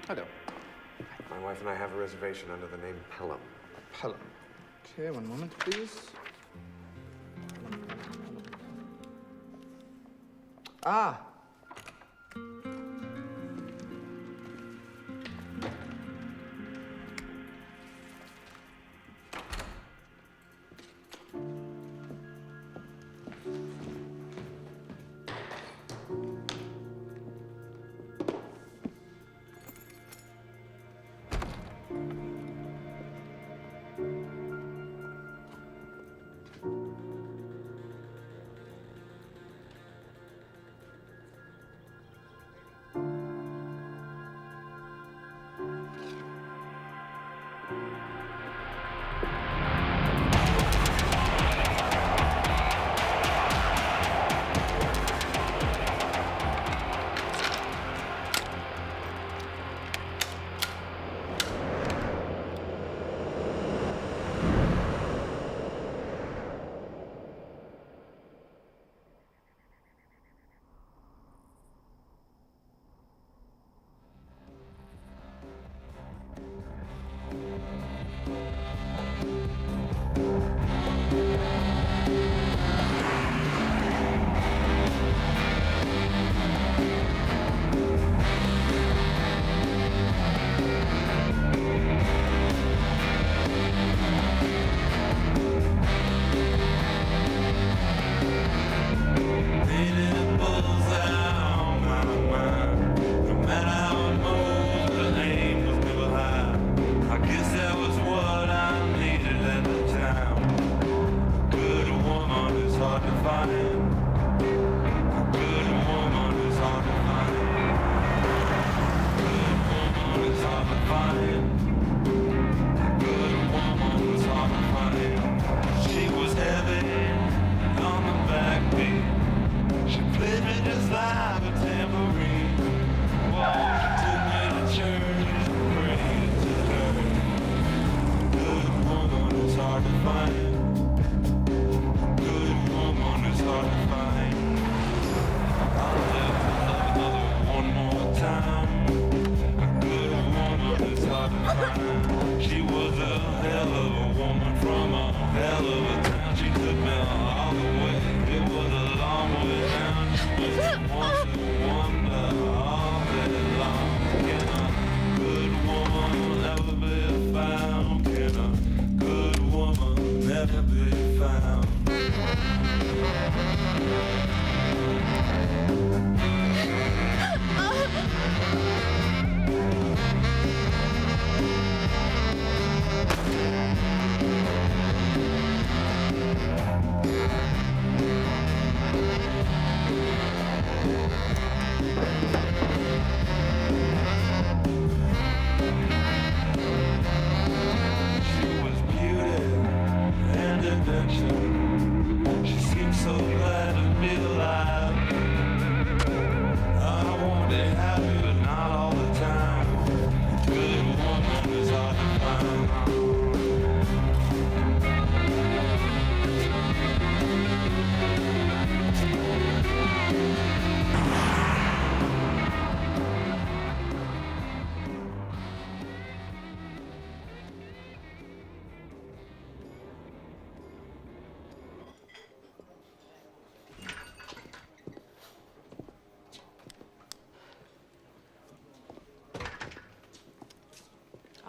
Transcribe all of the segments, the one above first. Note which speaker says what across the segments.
Speaker 1: Hello.
Speaker 2: My wife and I have a reservation under the name Pelham.
Speaker 1: Pelham. Okay, one moment, please. Ah!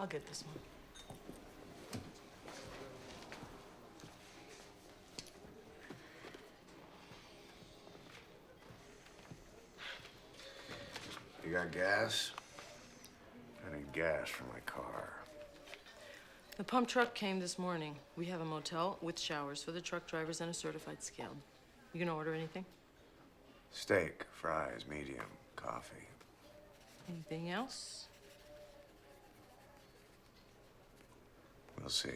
Speaker 3: I'll get this one.
Speaker 2: You got gas? I need gas for my car.
Speaker 3: The pump truck came this morning. We have a motel with showers for the truck drivers and a certified scaled. You gonna order anything?
Speaker 2: Steak, fries, medium, coffee.
Speaker 3: Anything else?
Speaker 2: We'll see.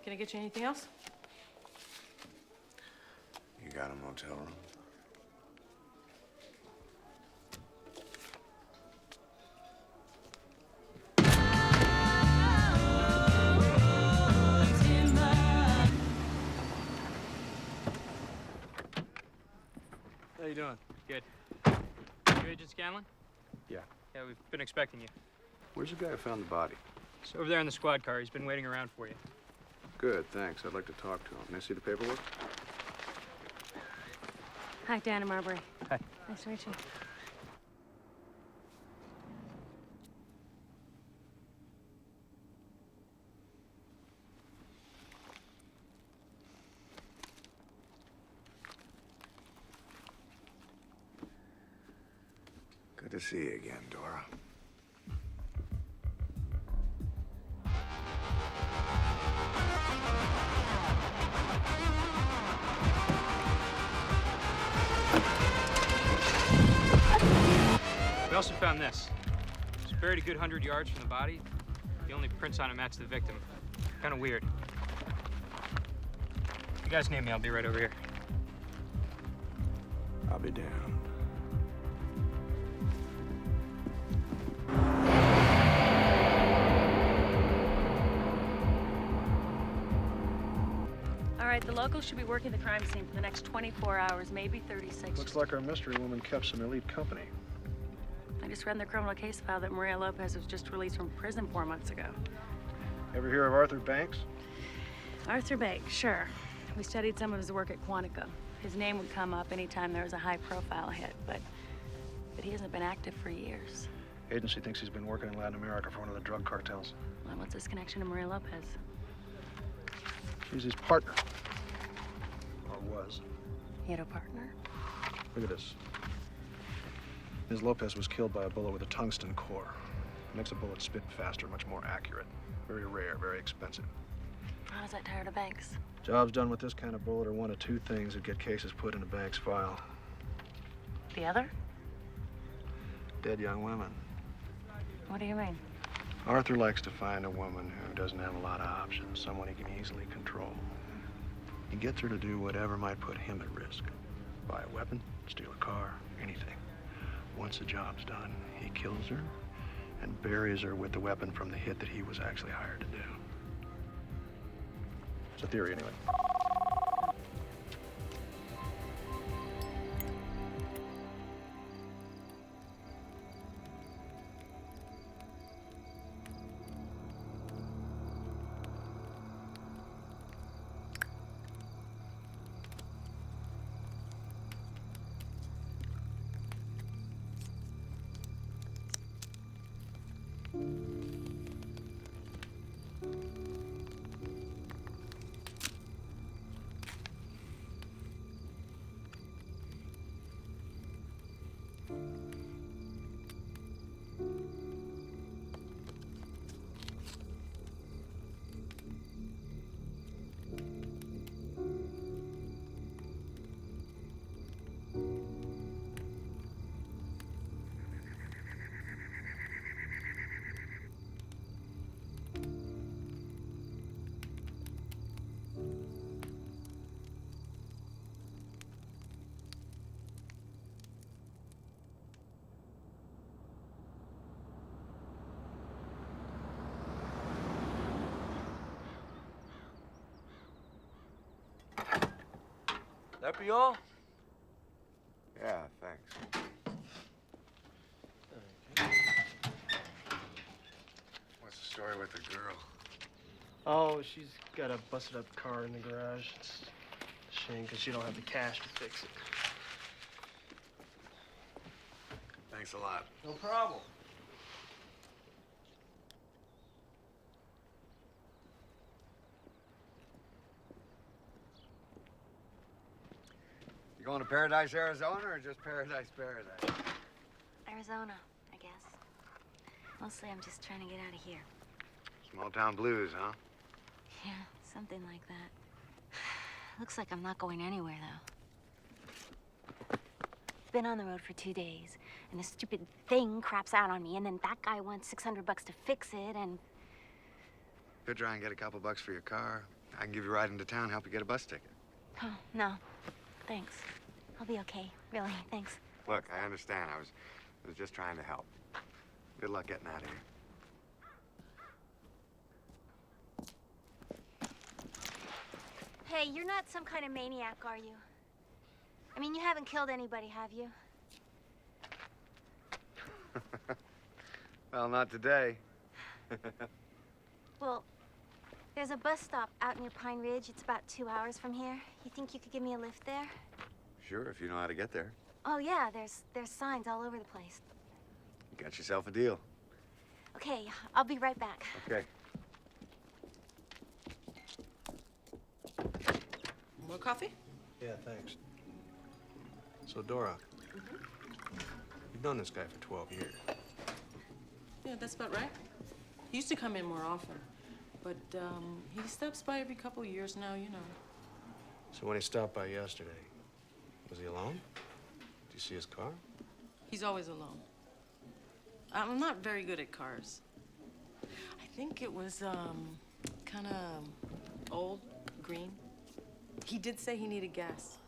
Speaker 3: Can I get you anything else?
Speaker 2: out a motel room.
Speaker 4: How you doing? Good. You Agent Scanlon?
Speaker 2: Yeah.
Speaker 4: Yeah, we've been expecting you.
Speaker 2: Where's the guy who found the body?
Speaker 4: It's over there in the squad car. He's been waiting around for you.
Speaker 2: Good, thanks. I'd like to talk to him. May I see the paperwork?
Speaker 5: Hi, Dana Marbury.
Speaker 4: Hi.
Speaker 5: Nice to meet you.
Speaker 2: Good to see you again, Dora.
Speaker 4: We also found this. It's buried a good 100 yards from the body. The only prints on it match the victim. Kind of weird. You guys need me, I'll be right over here.
Speaker 2: I'll be damned.
Speaker 5: All right, the locals should be working the crime scene for the next 24 hours, maybe 36.
Speaker 6: Looks like our mystery woman kept some elite company.
Speaker 5: I just read in the criminal case file that Maria Lopez was just released from prison 4 months ago.
Speaker 6: Ever hear of Arthur Banks?
Speaker 5: Arthur Banks, sure. We studied some of his work at Quantico. His name would come up anytime there was a high-profile hit, but he hasn't been active for years.
Speaker 6: Agency thinks he's been working in Latin America for one of the drug cartels.
Speaker 5: Well, what's his connection to Maria Lopez?
Speaker 6: She's his partner. Or was.
Speaker 5: He had a partner?
Speaker 6: Look at this. Ms. Lopez was killed by a bullet with a tungsten core. Makes a bullet spit faster, much more accurate. Very rare, very expensive.
Speaker 5: How does that tie her to Banks?
Speaker 6: Jobs done with this kind of bullet are one of two things that get cases put in a Banks file.
Speaker 5: The other?
Speaker 6: Dead young women.
Speaker 5: What do you mean?
Speaker 6: Arthur likes to find a woman who doesn't have a lot of options, someone he can easily control. He gets her to do whatever might put him at risk. Buy a weapon, steal a car, anything. Once the job's done, he kills her and buries her with the weapon from the hit that he was actually hired to do. It's a theory, anyway.
Speaker 7: That be all?
Speaker 2: Yeah, thanks. What's the story with the girl?
Speaker 7: Oh, she's got a busted up car in the garage. It's a shame because she don't have the cash to fix it.
Speaker 2: Thanks a lot.
Speaker 7: No problem.
Speaker 2: You going to Paradise, Arizona, or just Paradise?
Speaker 5: Arizona, I guess. Mostly I'm just trying to get out of here.
Speaker 2: Small town blues, huh?
Speaker 5: Yeah, something like that. Looks like I'm not going anywhere, though. Been on the road for 2 days, and this stupid thing craps out on me, and then that guy wants $600 to fix it, and...
Speaker 2: Could try and get a couple bucks for your car. I can give you a ride into town, help you get a bus ticket.
Speaker 5: Oh, no. thanks. I'll be okay, really, thanks.
Speaker 2: Look, I understand. I was just trying to help. Good luck getting out of here.
Speaker 5: Hey, you're not some kind of maniac, are you? I mean, you haven't killed anybody, have you?
Speaker 2: Well, not today.
Speaker 5: Well, there's a bus stop out near Pine Ridge. It's about 2 hours from here. You think you could give me a lift there?
Speaker 2: Sure, if you know how to get there.
Speaker 5: Oh, yeah, there's signs all over the place.
Speaker 2: You got yourself a deal.
Speaker 5: Okay, I'll be right back.
Speaker 2: Okay.
Speaker 3: More coffee?
Speaker 6: Yeah, thanks. So, Dora, you've known this guy for 12 years.
Speaker 3: Yeah, that's about right. He used to come in more often, but he stops by every couple of years now, you know.
Speaker 6: So when he stopped by yesterday, was he alone? Did you see his car?
Speaker 3: He's always alone. I'm not very good at cars. I think it was kind of old, green. He did say he needed gas.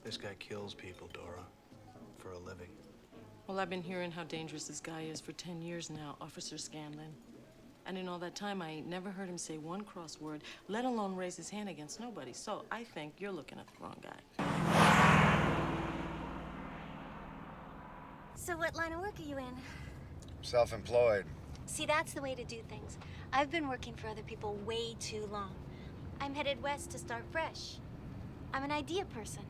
Speaker 6: This guy kills people, Dora, for a living.
Speaker 3: Well, I've been hearing how dangerous this guy is for 10 years now, Officer Scanlon. And in all that time, I ain't never heard him say one cross word, let alone raise his hand against nobody. So I think you're looking at the wrong guy.
Speaker 5: So what line of work are you in?
Speaker 2: Self-employed.
Speaker 5: See, that's the way to do things. I've been working for other people way too long. I'm headed west to start fresh. I'm an idea person.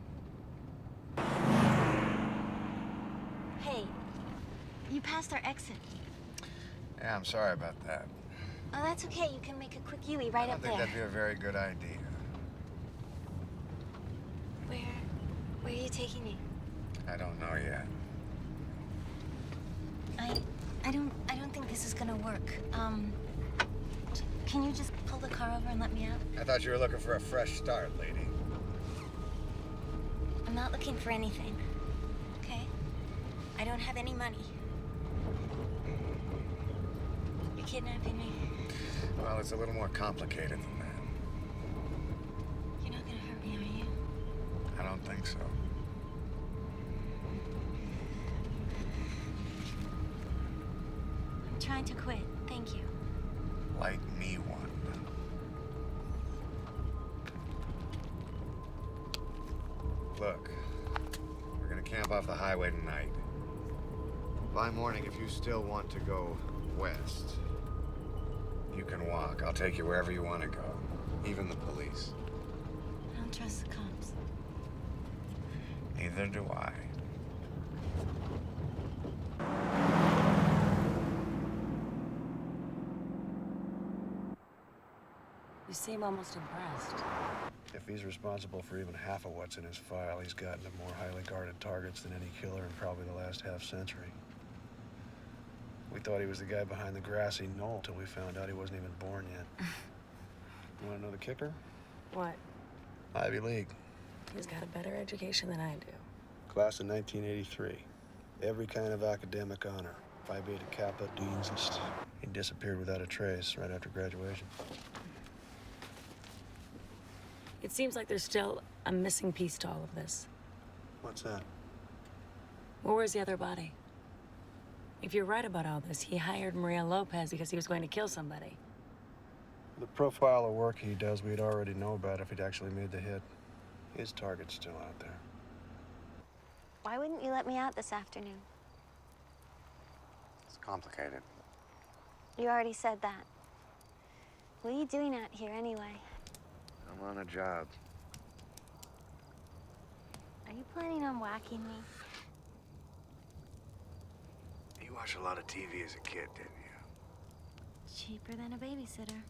Speaker 5: Hey, you passed our exit.
Speaker 2: Yeah, I'm sorry about that.
Speaker 5: Oh, that's okay. You can make a quick U-turn right
Speaker 2: I
Speaker 5: up
Speaker 2: don't think
Speaker 5: there.
Speaker 2: that'd be a very good idea.
Speaker 5: Where are you taking me?
Speaker 2: I don't know yet.
Speaker 5: I don't think this is gonna work. Can you just pull the car over and let me out?
Speaker 2: I thought you were looking for a fresh start, lady.
Speaker 5: I'm not looking for anything, okay? I don't have any money. You're kidnapping me.
Speaker 2: Well, it's a little more complicated than that.
Speaker 5: You're not gonna hurt me, are you?
Speaker 2: I don't think so.
Speaker 5: I'm trying to quit. Thank you.
Speaker 2: Light me one. Look, we're gonna camp off the highway tonight. By morning, if you still want to go west, you can walk. I'll take you wherever you want to go, even the police.
Speaker 5: I don't trust the cops.
Speaker 2: Neither do I.
Speaker 8: You seem almost impressed.
Speaker 6: If he's responsible for even half of what's in his file, he's gotten to more highly guarded targets than any killer in probably the last half-century. We thought he was the guy behind the grassy knoll till we found out he wasn't even born yet. You want to know the kicker?
Speaker 8: What?
Speaker 6: Ivy League.
Speaker 8: He's got a better education than I do.
Speaker 6: Class in 1983. Every kind of academic honor. Phi Beta Kappa, deans and stuff. He disappeared without a trace right after graduation.
Speaker 8: It seems like there's still a missing piece to all of this.
Speaker 6: What's that?
Speaker 8: Well, where's the other body? If you're right about all this, he hired Maria Lopez because he was going to kill somebody.
Speaker 6: The profile of work he does, we'd already know about if he'd actually made the hit. His target's still out there.
Speaker 5: Why wouldn't you let me out this afternoon?
Speaker 2: It's complicated.
Speaker 5: You already said that. What are you doing out here anyway?
Speaker 2: I'm on a job.
Speaker 5: Are you planning on whacking me?
Speaker 2: You watched a lot of TV as a kid, didn't you?
Speaker 5: Cheaper than a babysitter.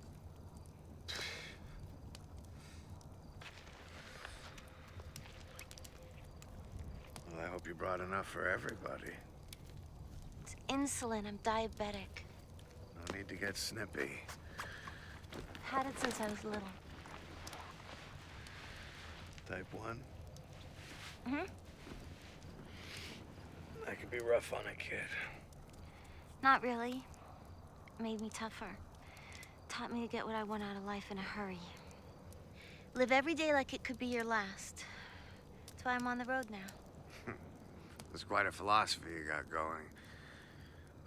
Speaker 2: Well, I hope you brought enough for everybody.
Speaker 5: It's insulin. I'm diabetic.
Speaker 2: No need to get snippy.
Speaker 5: Had it since I was little.
Speaker 2: Type 1?
Speaker 5: Mm-hmm.
Speaker 2: That could be rough on a kid.
Speaker 5: Not really. Made me tougher. Taught me to get what I want out of life in a hurry. Live every day like it could be your last. That's why I'm on the road now.
Speaker 2: That's quite a philosophy you got going.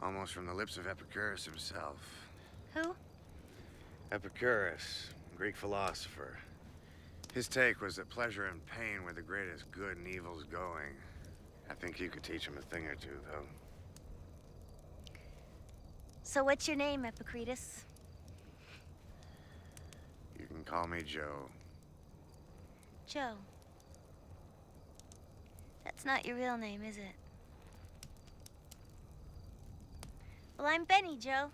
Speaker 2: Almost from the lips of Epicurus himself.
Speaker 5: Who?
Speaker 2: Epicurus, Greek philosopher. His take was that pleasure and pain were the greatest good and evil's going. I think you could teach him a thing or two, though.
Speaker 5: So what's your name, Epicurus?
Speaker 2: You can call me Joe.
Speaker 5: Joe. That's not your real name, is it? Well, I'm Benny, Joe.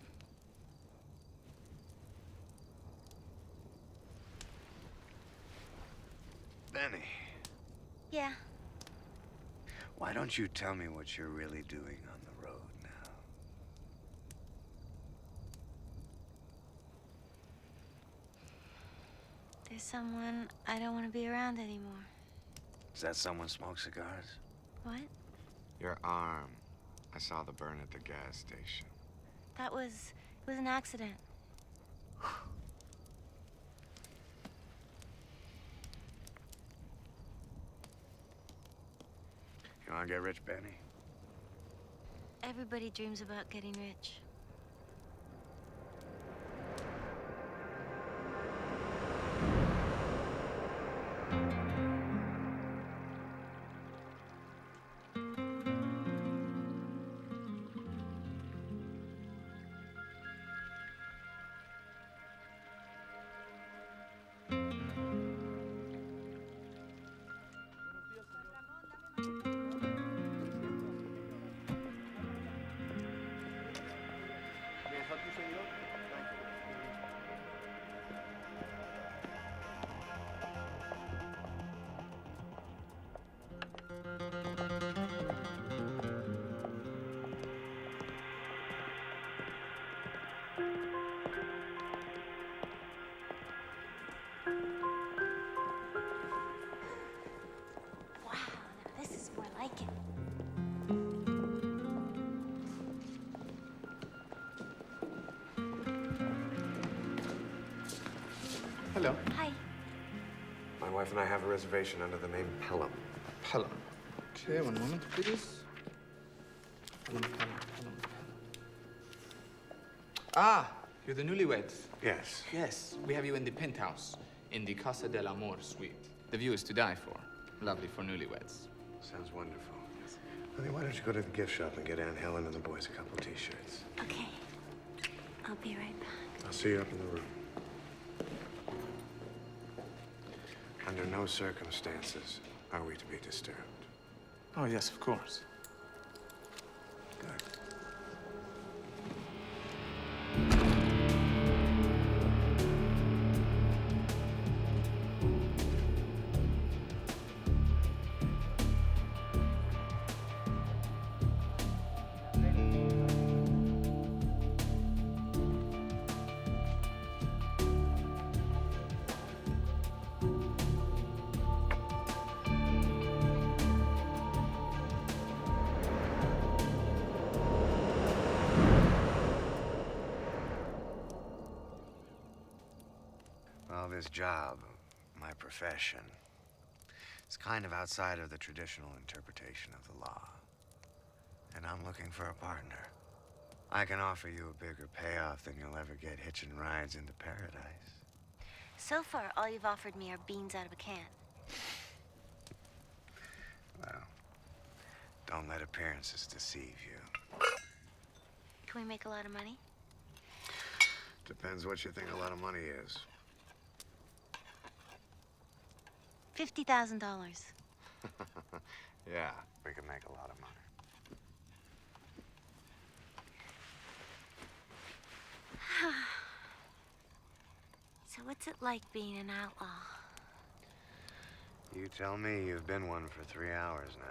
Speaker 2: Benny,
Speaker 5: Yeah.
Speaker 2: why don't you tell me what you're really doing on the road now?
Speaker 5: There's someone I don't want to be around anymore.
Speaker 2: Does that someone smoke cigars?
Speaker 5: What?
Speaker 2: Your arm. I saw the burn at the gas station.
Speaker 5: It was an accident.
Speaker 2: You wanna get rich, Benny?
Speaker 5: Everybody dreams about getting rich. Wow, now this is more like it.
Speaker 1: Hello.
Speaker 5: Hi.
Speaker 2: My wife and I have a reservation under the name Pelham.
Speaker 1: Pelham. Okay, one moment, please. Pelham, Pelham, Pelham. Ah, you're the newlyweds.
Speaker 2: Yes.
Speaker 1: Yes, we have you in the penthouse, in the Casa del Amor suite. The view is to die for. Lovely for newlyweds.
Speaker 2: Sounds wonderful. Honey, why don't you go to the gift shop and get Aunt Helen and the boys a couple T-shirts?
Speaker 5: Okay. I'll be right back.
Speaker 2: I'll see you up in the room. Under no circumstances are we to be disturbed.
Speaker 1: Oh, yes, of course.
Speaker 2: Good. Well, this job, my profession, it's kind of outside of the traditional interpretation of the law. And I'm looking for a partner. I can offer you a bigger payoff than you'll ever get hitching rides into paradise.
Speaker 5: So far, all you've offered me are beans out of a can.
Speaker 2: Well, don't let appearances deceive you.
Speaker 5: Can we make a lot of money?
Speaker 2: Depends what you think a lot of money is.
Speaker 5: $50,000.
Speaker 2: Yeah, we can make a lot of money.
Speaker 5: So what's it like being an outlaw?
Speaker 2: You tell me. You've been one for 3 hours now.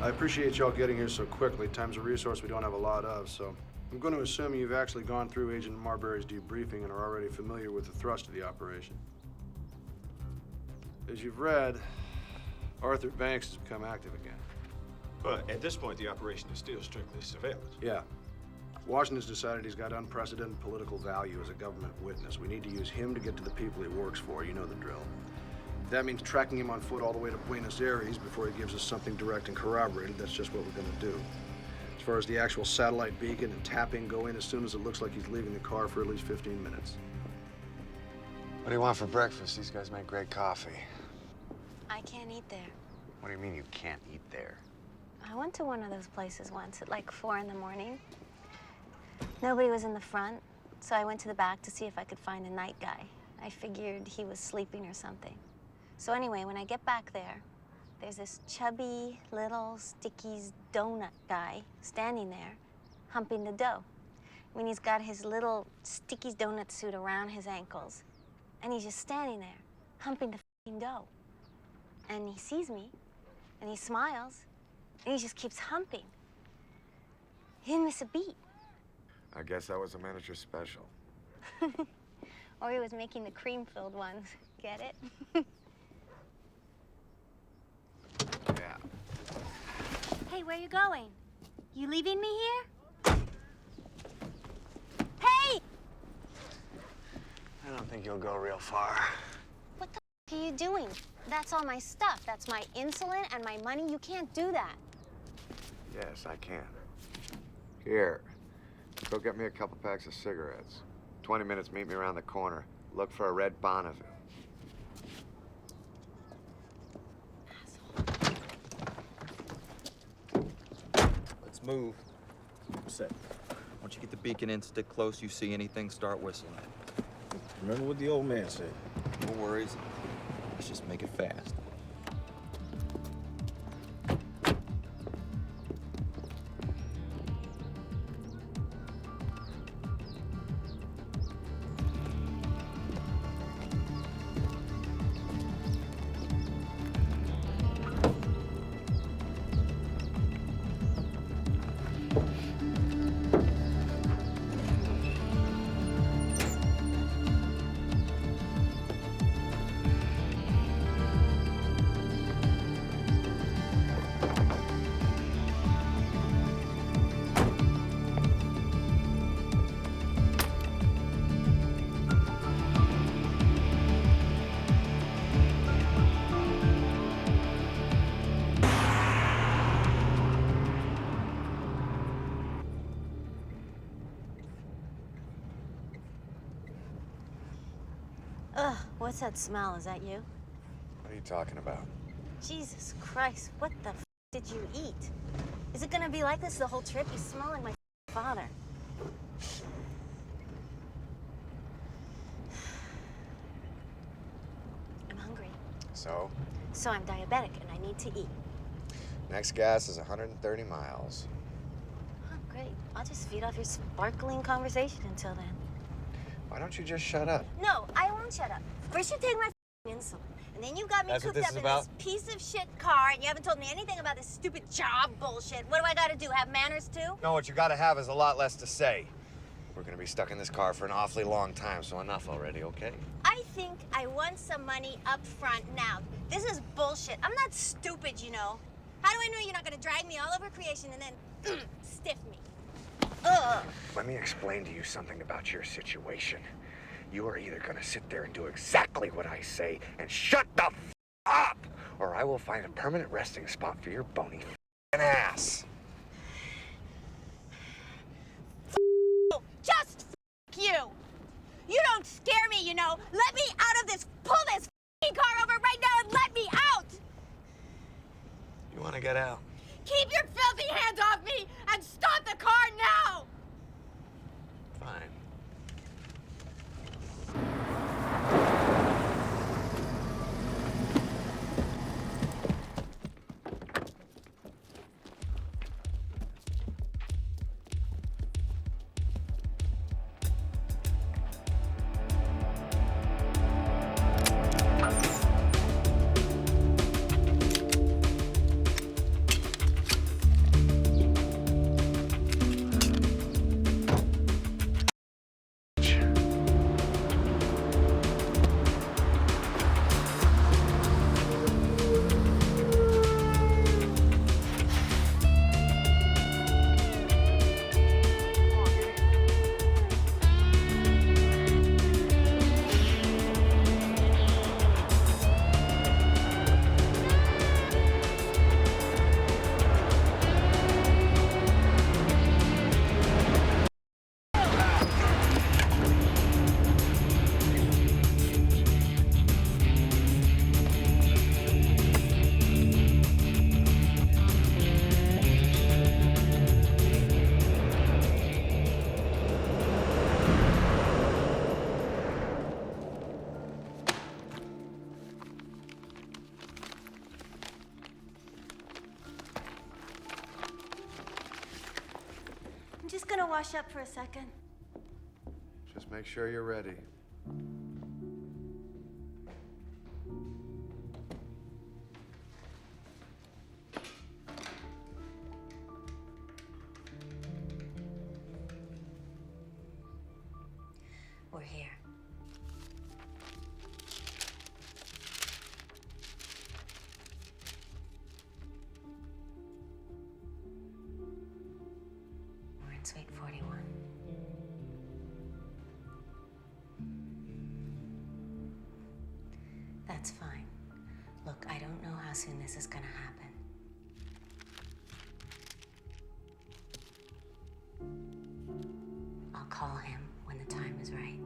Speaker 6: I appreciate y'all getting here so quickly. Time's a resource we don't have a lot of, so I'm going to assume you've actually gone through Agent Marbury's debriefing and are already familiar with the thrust of the operation. As you've read, Arthur Banks has become active again.
Speaker 9: But at this point, the operation is still strictly surveillance.
Speaker 6: Yeah. Washington's decided he's got unprecedented political value as a government witness. We need to use him to get to the people he works for. You know the drill. If that means tracking him on foot all the way to Buenos Aires before he gives us something direct and corroborated, that's just what we're going to do. As far as the actual satellite beacon and tapping, go in as soon as it looks like he's leaving the car for at least 15 minutes.
Speaker 2: What do you want for breakfast? These guys make great coffee.
Speaker 5: I can't eat there.
Speaker 2: What do you mean you can't eat there?
Speaker 5: I went to one of those places once at like 4 in the morning. Nobody was in the front, so I went to the back to see if I could find a night guy. I figured he was sleeping or something. So anyway, when I get back there, there's this chubby little Sticky's donut guy standing there, humping the dough. I mean, he's got his little Sticky's donut suit around his ankles, and he's just standing there, humping the f***ing dough. And he sees me, and he smiles, and he just keeps humping. He didn't miss a beat.
Speaker 2: I guess that was a manager special.
Speaker 5: Or he was making the cream-filled ones. Get it?
Speaker 2: Yeah.
Speaker 5: Hey, where you going? You leaving me here? Hey!
Speaker 6: I don't think you'll go real far.
Speaker 5: What the f are you doing? That's all my stuff. That's my insulin and my money. You can't do that.
Speaker 2: Yes, I can. Here. Go get me a couple packs of cigarettes. 20 minutes, meet me around the corner. Look for a red Bonneville.
Speaker 10: Let's move.
Speaker 7: Set.
Speaker 10: Once you get the beacon in, stick close. You see anything, start whistling.
Speaker 7: Remember what the old man said.
Speaker 10: No worries. Let's just make it fast.
Speaker 5: Ugh, what's that smell? Is that you?
Speaker 2: What are you talking about?
Speaker 5: Jesus Christ, what the f did you eat? Is it gonna be like this the whole trip? You smell like my father. I'm hungry.
Speaker 2: So,
Speaker 5: So I'm diabetic and I need to eat.
Speaker 2: next gas is 130 miles.
Speaker 5: Oh, great. I'll just feed off your sparkling conversation until then.
Speaker 2: Why don't you just shut up?
Speaker 5: No, I won't shut up. First you take my insulin, and then you got me
Speaker 10: That's what
Speaker 5: cooped
Speaker 10: this
Speaker 5: up
Speaker 10: is
Speaker 5: in
Speaker 10: about?
Speaker 5: this piece of shit car, and you haven't told me anything about this stupid job bullshit. What do I gotta do, have manners too?
Speaker 2: No, what you gotta have is a lot less to say. We're gonna be stuck in this car for an awfully long time, so enough already, okay?
Speaker 5: I think I want some money up front now. This is bullshit. I'm not stupid, you know. How do I know you're not gonna drag me all over creation and then stiff me? Ugh.
Speaker 2: Let me explain to you something about your situation. You are either gonna sit there and do exactly what I say and shut the f up, or I will find a permanent resting spot for your bony f***ing ass.
Speaker 5: Just f you. You don't scare me, you know. Let me out of this. Pull this f***ing car over right now and let me out.
Speaker 2: You wanna get out?
Speaker 5: Keep your filthy hands off me and stop the car now.
Speaker 2: Fine.
Speaker 5: just gonna wash up for a second.
Speaker 2: Just make sure you're ready.
Speaker 8: We're here. We're in Suite 41. That's fine. Look, I don't know how soon this is gonna happen. I'll call him when the time is right.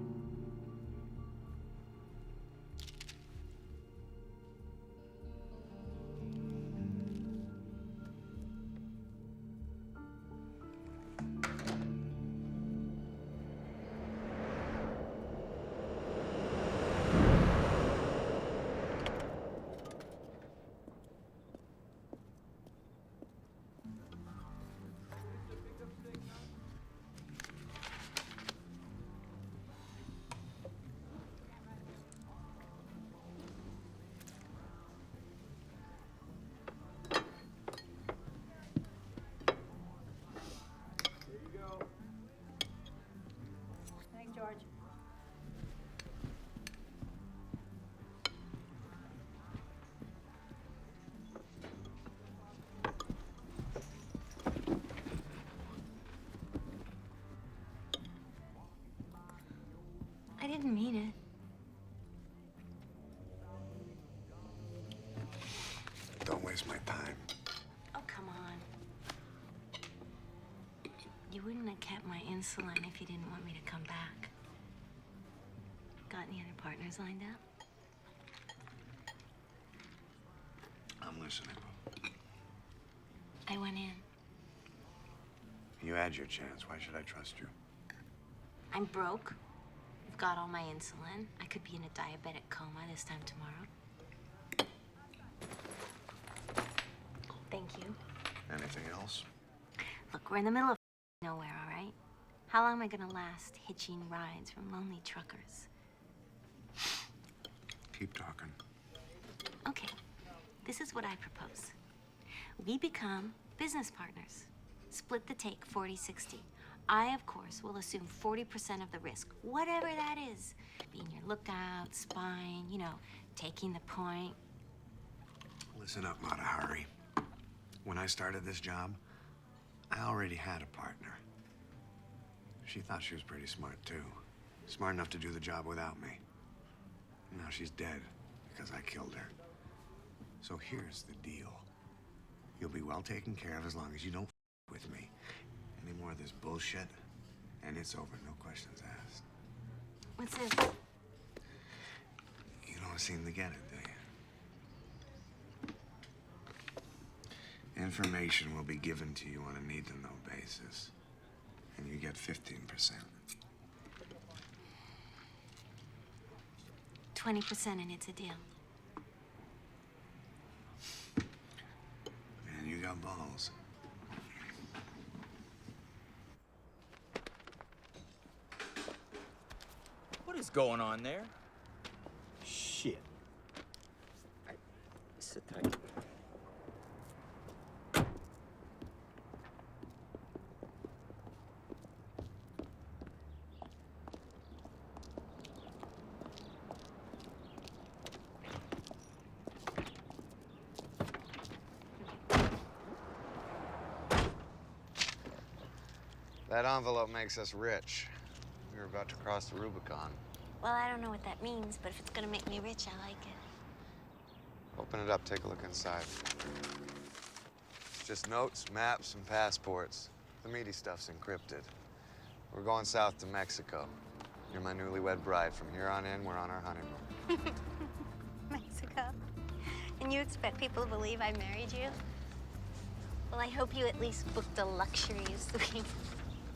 Speaker 8: I didn't mean it.
Speaker 2: Don't waste my time.
Speaker 8: Oh, come on. You wouldn't have kept my insulin if you didn't want me to come back. Got any other partners lined up?
Speaker 2: I'm listening.
Speaker 8: I went in.
Speaker 2: You had your chance. Why should I trust you?
Speaker 8: I'm broke. I've got all my insulin. I could be in a diabetic coma this time tomorrow. Thank you.
Speaker 2: Anything else?
Speaker 8: Look, we're in the middle of nowhere, all right? How long am I gonna last hitching rides from lonely truckers?
Speaker 2: Keep talking.
Speaker 8: Okay, this is what I propose. We become business partners. Split the take 40-60. I, of course, will assume 40% of the risk, whatever that is. Being your lookout, spying, you know, taking the point.
Speaker 2: Listen up, Mata Hari. When I started this job, I already had a partner. She thought she was pretty smart, too. Smart enough to do the job without me. Now she's dead because I killed her. So here's the deal. You'll be well taken care of as long as you don't with me. Any more of this bullshit, and it's over. No questions asked.
Speaker 8: What's this?
Speaker 2: You don't seem to get it, do you? Information will be given to you on a need-to-know basis, and you get 15%.
Speaker 8: 20% and it's a deal.
Speaker 2: Man, you got balls.
Speaker 10: What is going on there?
Speaker 11: Shit.
Speaker 10: Sit tight.
Speaker 2: That envelope makes us rich. We were about to cross the Rubicon.
Speaker 5: Well, I don't know what that means, but if it's gonna make me rich, I like it.
Speaker 2: Open it up, take a look inside. It's just notes, maps, and passports. The meaty stuff's encrypted. We're going south to Mexico. You're my newlywed bride. From here on in, we're on our honeymoon.
Speaker 5: Mexico? And you expect people to believe I married you? Well, I hope you at least booked a luxury suite.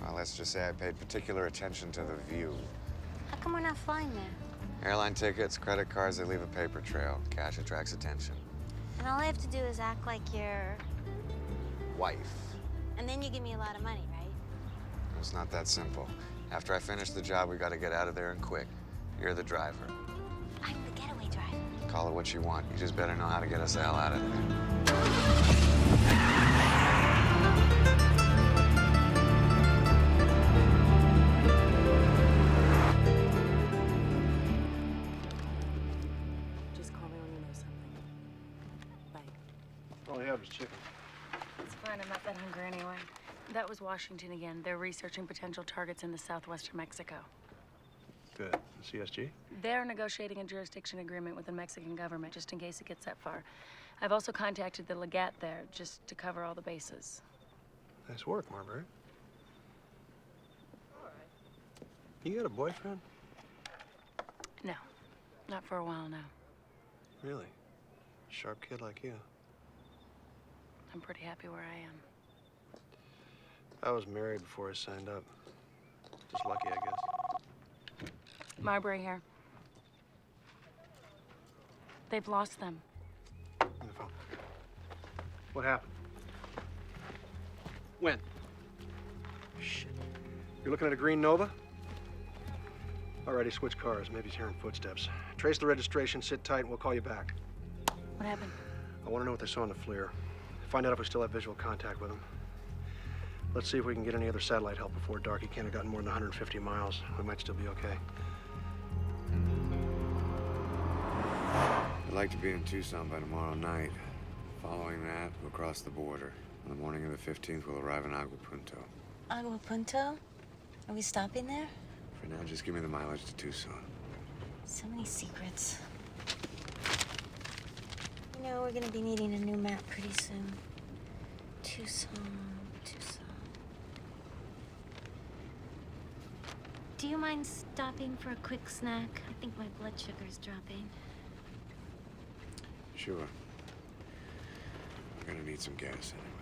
Speaker 2: Well, let's just say I paid particular attention to the view.
Speaker 5: How come we're not flying there?
Speaker 2: Airline tickets, credit cards, they leave a paper trail. Cash attracts attention.
Speaker 5: And all I have to do is act like your
Speaker 2: Wife.
Speaker 5: and then you give me a lot of money, right?
Speaker 2: It's not that simple. After I finish the job, we gotta get out of there and quick. You're the driver.
Speaker 8: I'm the getaway driver.
Speaker 2: Call it what you want. You just better know how to get us the hell out of there.
Speaker 3: Just call me when you know something. Bye.
Speaker 6: All I had was chicken.
Speaker 12: It's fine. I'm not that hungry anyway. That was Washington again. They're researching potential targets in the southwestern Mexico.
Speaker 6: Good. The CSG?
Speaker 12: They're negotiating a jurisdiction agreement with the Mexican government just in case it gets that far. I've also contacted the legate there just to cover all the bases.
Speaker 6: Nice work, Marbury. You got a boyfriend?
Speaker 12: No, not for a while now.
Speaker 6: Really? Sharp kid like you.
Speaker 12: I'm pretty happy where I am.
Speaker 6: I was married before I signed up. Just lucky, I guess.
Speaker 12: Marbury here. They've lost them.
Speaker 6: On the phone. What happened? When? Shit. You're looking at a green Nova? Alrighty, switch cars. Maybe he's hearing footsteps. Trace the registration, sit tight, and we'll call you back.
Speaker 12: What happened?
Speaker 6: I want to know what they saw in the FLIR. Find out if we still have visual contact with them. Let's see if we can get any other satellite help before dark. He can't have gotten more than 150 miles. We might still be okay.
Speaker 2: I'd like to be in Tucson by tomorrow night. Following that, we'll cross the border. On the morning of the 15th, we'll arrive in Agua Punto.
Speaker 8: Agua Punto? Are we stopping there?
Speaker 2: For now, just give me the mileage to Tucson.
Speaker 8: So many secrets. You know, we're gonna be needing a new map pretty soon. Tucson. Do you mind stopping for a quick snack? I think my blood sugar's dropping.
Speaker 2: Sure. We're gonna need some gas anyway.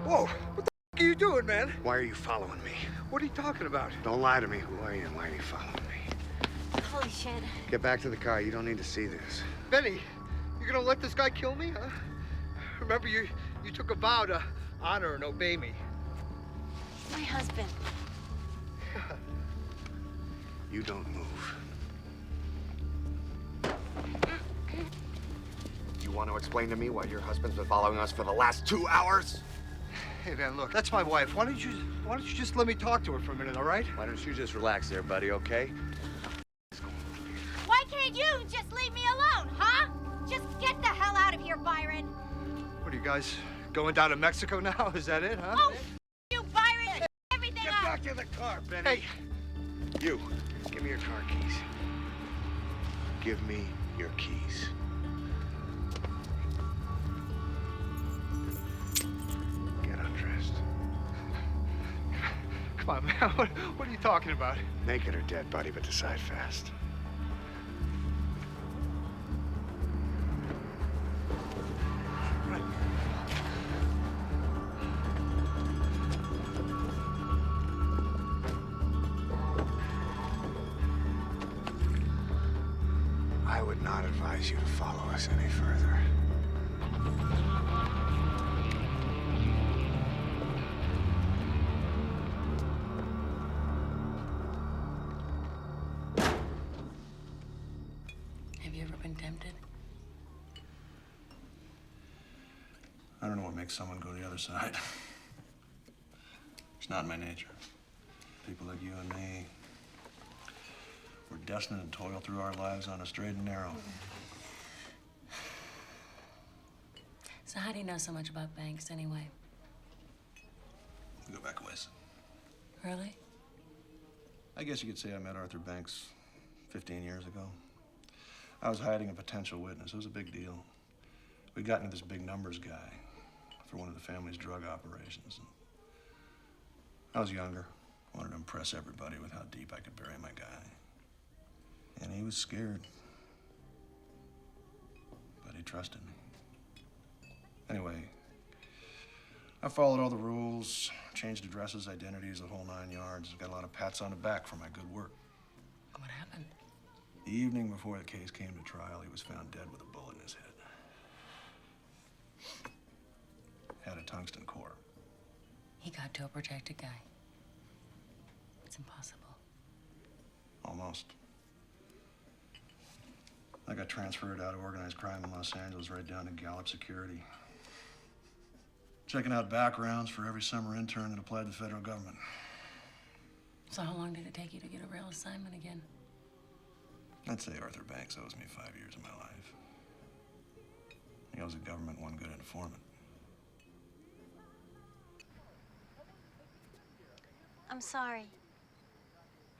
Speaker 6: Whoa! What the f are you doing, man?
Speaker 2: Why are you following me?
Speaker 6: What are you talking about?
Speaker 2: Don't lie to me. Who are you and why are you following me?
Speaker 8: Holy shit.
Speaker 2: Get back to the car. You don't need to see this.
Speaker 6: Benny, you're gonna let this guy kill me, huh? Remember, you took a vow to honor and obey me.
Speaker 8: My husband.
Speaker 2: You don't move. You want to explain to me why your husband's been following us for the last 2 hours?
Speaker 6: Hey, man, look, that's my wife. Why don't you just let me talk to her for a minute, all right?
Speaker 10: Why don't you just relax there, buddy, okay?
Speaker 8: Why can't you just leave me alone, huh? Just get the hell out of here, Byron.
Speaker 6: What are you guys going down to Mexico now? Is that it, huh?
Speaker 8: Oh, you, Byron! Everything
Speaker 6: Get
Speaker 8: up!
Speaker 6: back to the car, Benny.
Speaker 2: Hey! You, give me your car keys. Give me your keys. Get undressed.
Speaker 6: Come on, man. What are you talking about?
Speaker 2: Naked or dead, buddy, but decide fast. I would not advise you to follow us any further.
Speaker 12: Have you ever been tempted?
Speaker 6: I don't know what makes someone go to the other side. It's not in my nature. People like you and me, we're destined to toil through our lives on a straight and narrow.
Speaker 12: So how do you know so much about banks anyway?
Speaker 6: We go back a ways.
Speaker 12: Really?
Speaker 6: I guess you could say I met Arthur Banks 15 years ago. I was hiding a potential witness. It was a big deal. We got into this big numbers guy for one of the family's drug operations. And I was younger, wanted to impress everybody with how deep I could bury my guy. And he was scared. But he trusted me. Anyway, I followed all the rules, changed addresses, identities, the whole 9 yards. Got a lot of pats on the back for my good work.
Speaker 3: What happened?
Speaker 6: The evening before the case came to trial, he was found dead with a bullet in his head. Had a tungsten core.
Speaker 3: He got to a protected guy. It's impossible.
Speaker 6: Almost. I got transferred out of organized crime in Los Angeles right down to Gallup Security. Checking out backgrounds for every summer intern that applied to the federal government.
Speaker 3: So how long did it take you to get a real assignment again?
Speaker 6: I'd say Arthur Banks owes me 5 years of my life. He owes the government one good informant.
Speaker 8: I'm sorry.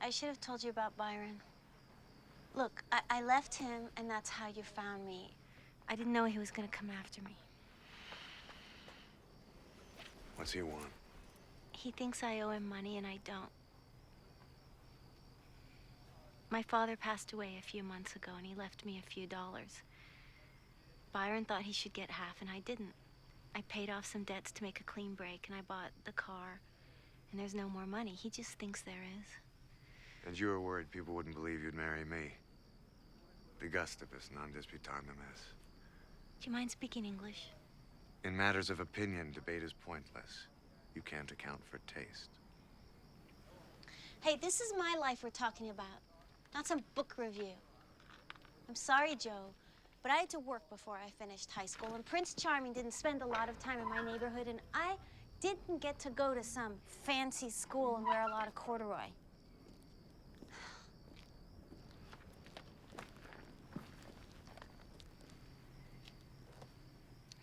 Speaker 8: I should have told you about Byron. Look, I left him, and that's how you found me. I didn't know he was gonna come after me.
Speaker 2: What's he want?
Speaker 8: He thinks I owe him money, and I don't. My father passed away a few months ago, and he left me a few dollars. Byron thought he should get half, and I didn't. I paid off some debts to make a clean break, and I bought the car. And there's no more money. He just thinks there is.
Speaker 2: And you were worried people wouldn't believe you'd marry me. The gustibus non disputavimus.
Speaker 8: Do you mind speaking English?
Speaker 2: In matters of opinion, debate is pointless. You can't account for taste.
Speaker 8: Hey, this is my life we're talking about, not some book review. I'm sorry, Joe, but I had to work before I finished high school, and Prince Charming didn't spend a lot of time in my neighborhood, and I didn't get to go to some fancy school and wear a lot of corduroy.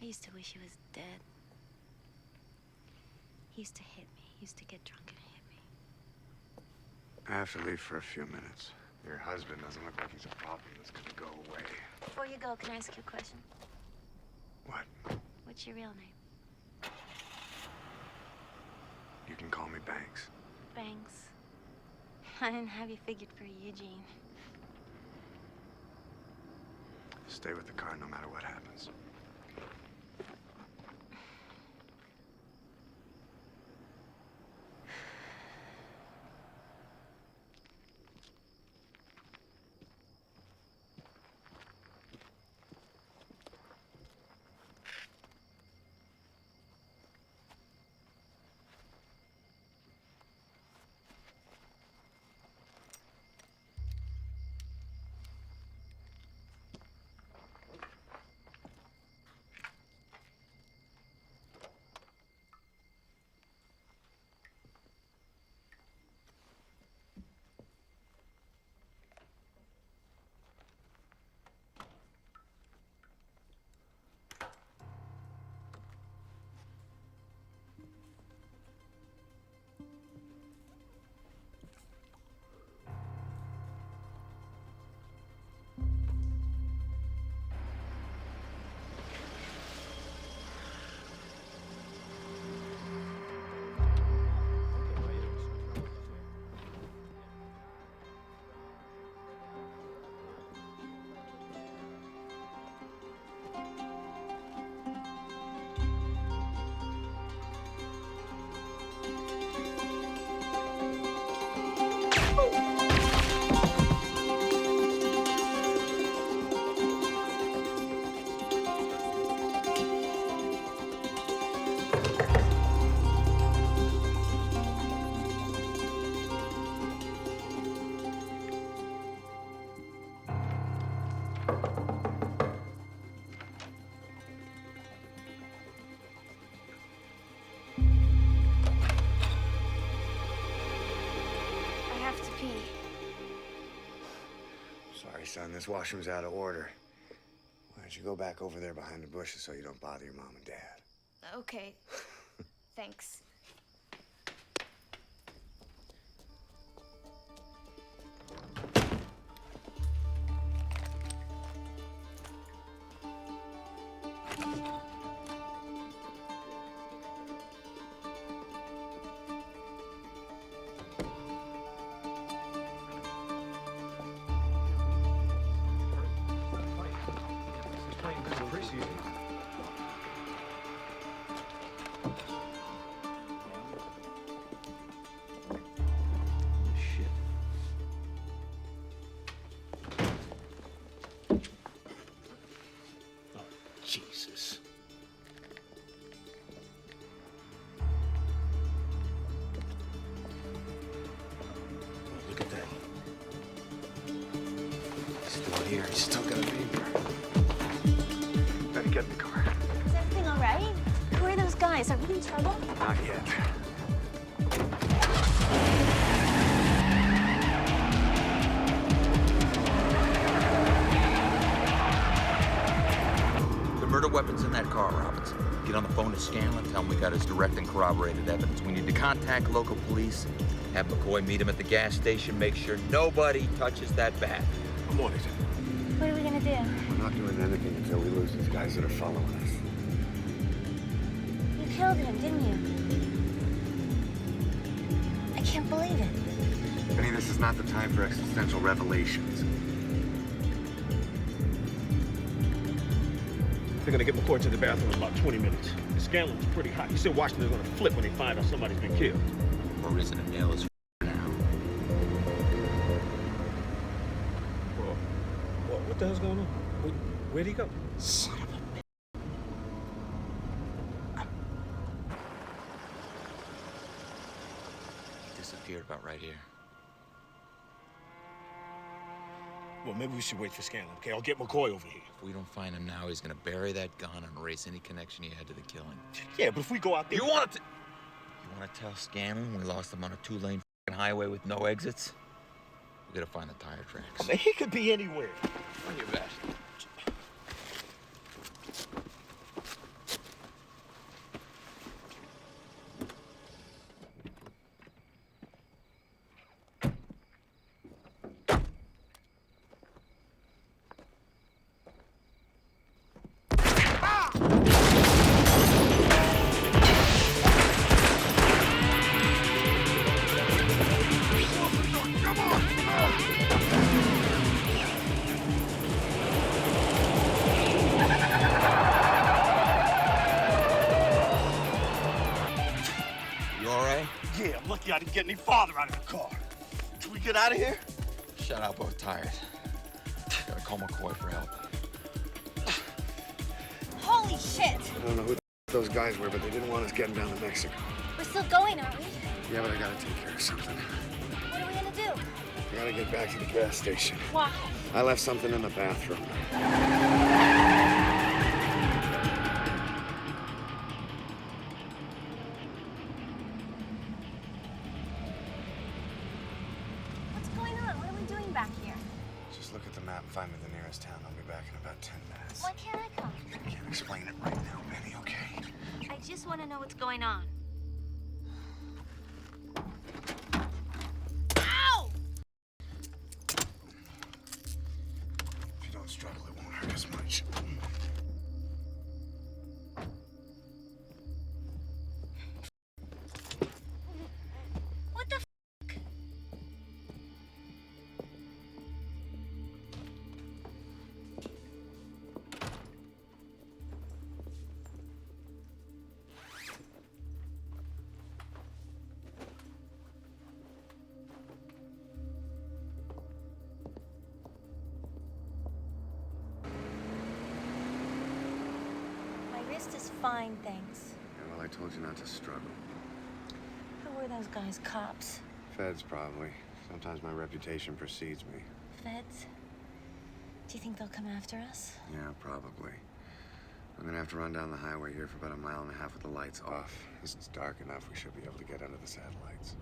Speaker 8: I used to wish he was dead. He used to hit me. He used to get drunk and hit me.
Speaker 2: I have to leave for a few minutes. Your husband doesn't look like he's a problem that's gonna go away.
Speaker 8: Before you go, can I ask you a question?
Speaker 2: What?
Speaker 8: What's your real name?
Speaker 2: You can call me Banks.
Speaker 8: Banks. I didn't have you figured for Eugene.
Speaker 2: Stay with the car no matter what happens. Sorry, son, this washroom's out of order. Why don't you go back over there behind the bushes so you don't bother your mom and dad?
Speaker 13: Okay. Thanks.
Speaker 2: appreciate it.
Speaker 11: Shit.
Speaker 7: Oh, Jesus. Oh, look at that.
Speaker 2: He's still here. He's still gonna be here. Better get in the car.
Speaker 5: Is everything all right? Who are those guys? Are we in trouble?
Speaker 2: Not yet.
Speaker 10: The murder weapon's in that car, Robinson. Get on the phone to Scanlon, tell him we got his direct and corroborated evidence. We need to contact local police, have McCoy meet him at the gas station, make sure nobody touches that bag.
Speaker 2: I'm on it.
Speaker 5: What are we gonna do?
Speaker 2: We're not doing anything until we lose these guys that are following us.
Speaker 5: You killed him, didn't you? I can't believe it.
Speaker 2: Benny, this is not the time for existential revelations.
Speaker 9: They're gonna get McCoy to the bathroom in about 20 minutes. Scanlon's pretty hot. He said Washington's gonna flip when they find out somebody's been killed.
Speaker 10: Or is it a nail his now?
Speaker 9: What the hell's going on? Where'd he go?
Speaker 2: Son of a...
Speaker 10: He disappeared about right here.
Speaker 9: Well, maybe we should wait for Scanlon, okay? I'll get McCoy over here.
Speaker 10: If we don't find him now, he's gonna bury that gun and erase any connection he had to the killing.
Speaker 9: Yeah, but if we go out there...
Speaker 10: You want to tell Scanlon we lost him on a 2-lane highway with no exits? We gotta find the tire tracks.
Speaker 9: Man, he could be anywhere.
Speaker 10: On your best.
Speaker 9: Yeah, I'm lucky I didn't get any farther out of the car. Should we get out of here?
Speaker 10: Shut up, both tired. Gotta call McCoy for help.
Speaker 5: Holy shit!
Speaker 2: I don't know who those guys were, but they didn't want us getting down to Mexico.
Speaker 5: We're still going, aren't we?
Speaker 2: Yeah, but I gotta take care of something.
Speaker 5: What are we gonna do?
Speaker 2: I gotta get back to the gas station.
Speaker 5: Why?
Speaker 2: I left something in the bathroom.
Speaker 5: What's going on? What are we doing back here?
Speaker 2: Just look at the map and find me the nearest town. I'll be back in about 10 minutes.
Speaker 5: Why can't I come?
Speaker 2: I can't explain it right now, Benny, okay?
Speaker 8: I just want to know what's going on. Ow!
Speaker 2: If you don't struggle, it won't hurt as much.
Speaker 5: What the f? My wrist is fine, thanks.
Speaker 2: Yeah, well, I told you not to struggle.
Speaker 5: Who were those guys? Cops?
Speaker 2: Feds, probably. Sometimes my reputation precedes me.
Speaker 5: Feds? Do you think they'll come after us?
Speaker 2: Yeah, probably. I'm gonna have to run down the highway here for about 1.5 miles with the lights off. As it's dark enough, we should be able to get under the satellites.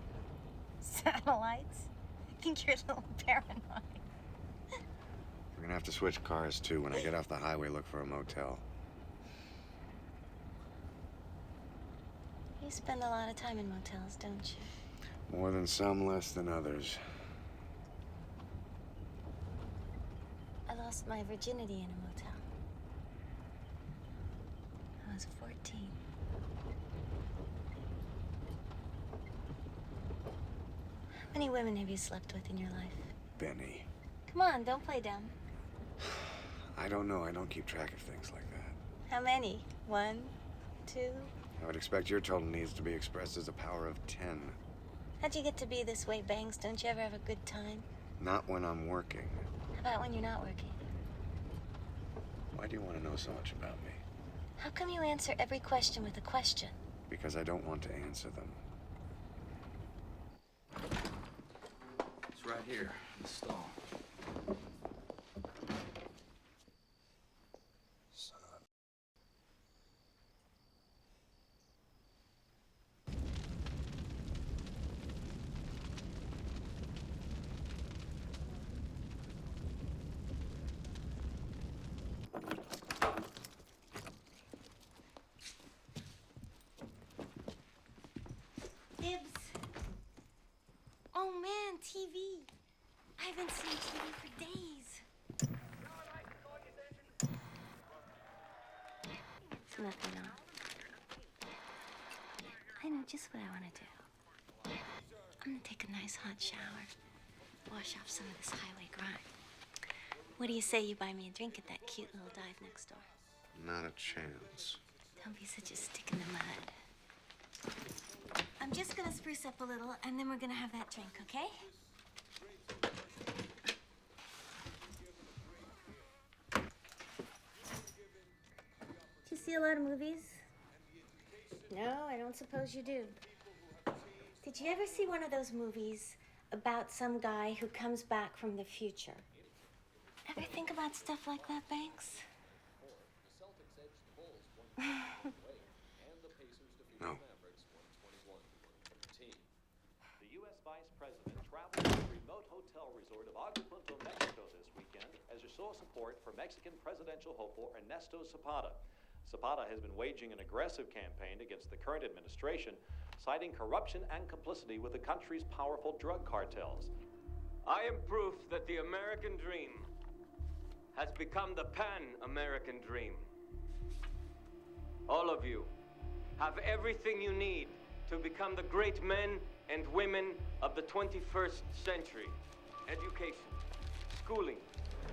Speaker 5: Satellites? I think you're a little paranoid.
Speaker 2: We're gonna have to switch cars, too. When I get off the highway, look for a motel.
Speaker 5: You spend a lot of time in motels, don't you?
Speaker 2: More than some, less than others.
Speaker 5: I lost my virginity in a motel. I was 14. How many women have you slept with in your life?
Speaker 2: Benny.
Speaker 5: Come on, don't play dumb.
Speaker 2: I don't know. I don't keep track of things like that.
Speaker 8: How many? 1, 2?
Speaker 2: I would expect your total needs to be expressed as a power of 10.
Speaker 8: How'd you get to be this way, Banks? Don't you ever have a good time?
Speaker 2: Not when I'm working.
Speaker 8: How about when you're not working?
Speaker 2: Why do you want to know so much about me?
Speaker 8: How come you answer every question with a question?
Speaker 2: Because I don't want to answer them.
Speaker 10: It's right here in the stall.
Speaker 8: Dibs. Oh man, TV. I haven't seen TV for days. It's nothing on. I know just what I want to do. I'm gonna take a nice hot shower, wash off some of this highway grime. What do you say you buy me a drink at that cute little dive next door?
Speaker 2: Not a chance.
Speaker 8: Don't be such a stick in the mud. I'm just gonna spruce up a little, and then we're gonna have that drink, okay? Do you see a lot of movies? No, I don't suppose you do. Did you ever see one of those movies about some guy who comes back from the future? Ever think about stuff like that, Banks?
Speaker 2: No.
Speaker 14: The U.S. Vice President traveled to the remote hotel resort of Acapulco, Mexico this weekend as a show of support for Mexican presidential hopeful Ernesto Zapata. Zapata has been waging an aggressive campaign against the current administration, citing corruption and complicity with the country's powerful drug cartels.
Speaker 15: I am proof that the American dream has become the Pan-American dream. All of you have everything you need to become the great men and women of the 21st century. Education, schooling,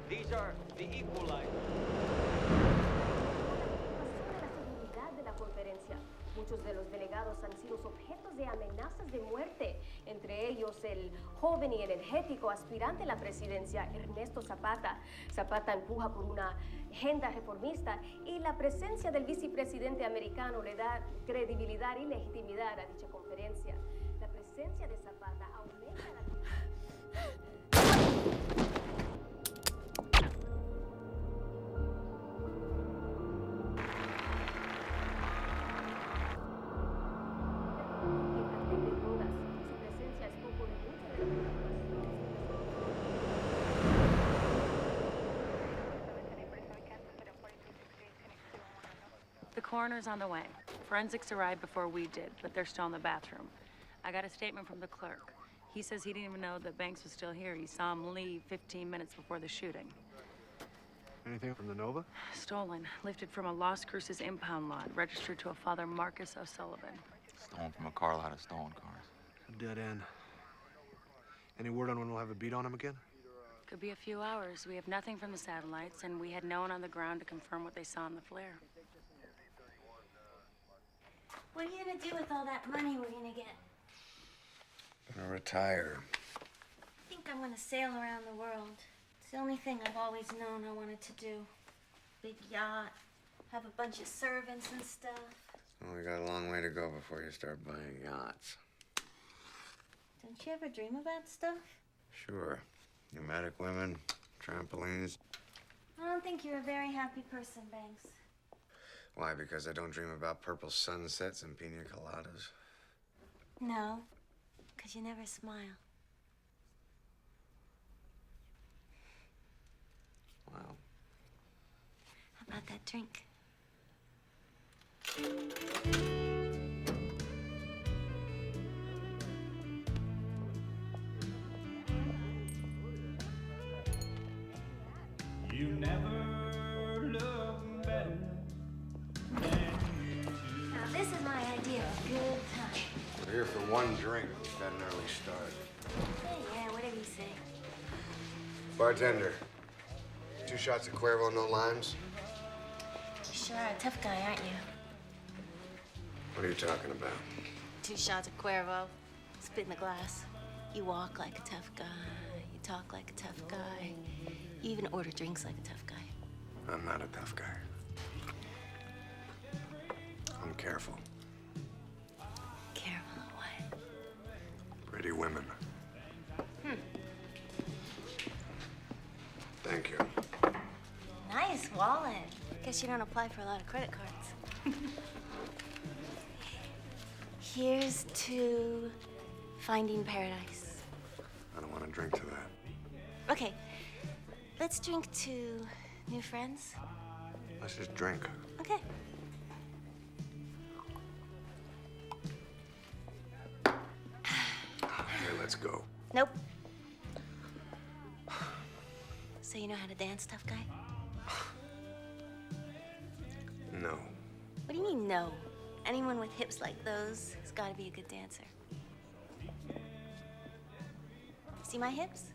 Speaker 15: these are the equalizers.
Speaker 16: De la conferencia. Muchos de los delegados han sido objetos de amenazas de muerte, entre ellos el joven y energético aspirante a la presidencia, Ernesto Zapata. Zapata empuja por una agenda reformista y la presencia del vicepresidente americano le da credibilidad y legitimidad a dicha conferencia. La presencia de Zapata aumenta la...
Speaker 12: The coroner's on the way. Forensics arrived before we did, but they're still in the bathroom. I got a statement from the clerk. He says he didn't even know that Banks was still here. He saw him leave 15 minutes before the shooting.
Speaker 6: Anything from the Nova?
Speaker 12: Stolen. Lifted from a Las Cruces impound lot, registered to a Father Marcus O'Sullivan.
Speaker 10: Stolen from a car lot of stolen cars.
Speaker 6: A dead end. Any word on when we'll have a beat on him again?
Speaker 12: Could be a few hours. We have nothing from the satellites, and we had no one on the ground to confirm what they saw in the flare.
Speaker 8: What are you gonna do with all that money we're gonna get?
Speaker 2: Gonna retire.
Speaker 8: I think I'm gonna sail around the world. It's the only thing I've always known I wanted to do. Big yacht, have a bunch of servants and stuff.
Speaker 2: Well, we got a long way to go before you start buying yachts.
Speaker 8: Don't you ever dream about stuff?
Speaker 2: Sure. Pneumatic women, trampolines.
Speaker 8: I don't think you're a very happy person, Banks.
Speaker 2: Why? Because I don't dream about purple sunsets and pina coladas?
Speaker 8: No, because you never smile.
Speaker 2: Wow.
Speaker 8: How about that drink?
Speaker 17: You never look better than you do.
Speaker 8: Now, this is my idea of a good time.
Speaker 2: We're here for one drink. We've got an early start.
Speaker 8: Yeah, whatever you say.
Speaker 2: Bartender, 2 shots of Cuervo, no limes.
Speaker 5: sure are a tough guy, aren't you?
Speaker 2: What are you talking about?
Speaker 5: 2 shots of Cuervo. Spit in the glass. You walk like a tough guy. You talk like a tough guy. You even order drinks like a tough guy.
Speaker 2: I'm not a tough guy. I'm careful.
Speaker 5: Careful of what?
Speaker 2: Pretty women. Thank you.
Speaker 5: Nice wallet. Guess you don't apply for a lot of credit cards. Here's to finding paradise.
Speaker 2: I don't want to drink to that.
Speaker 5: Okay, let's drink to new friends.
Speaker 2: Let's just drink.
Speaker 5: Okay.
Speaker 2: Okay, let's go.
Speaker 5: Nope. So you know how to dance, tough guy?
Speaker 2: No.
Speaker 5: What do you mean, no? Anyone with hips like those has got to be a good dancer. See my hips?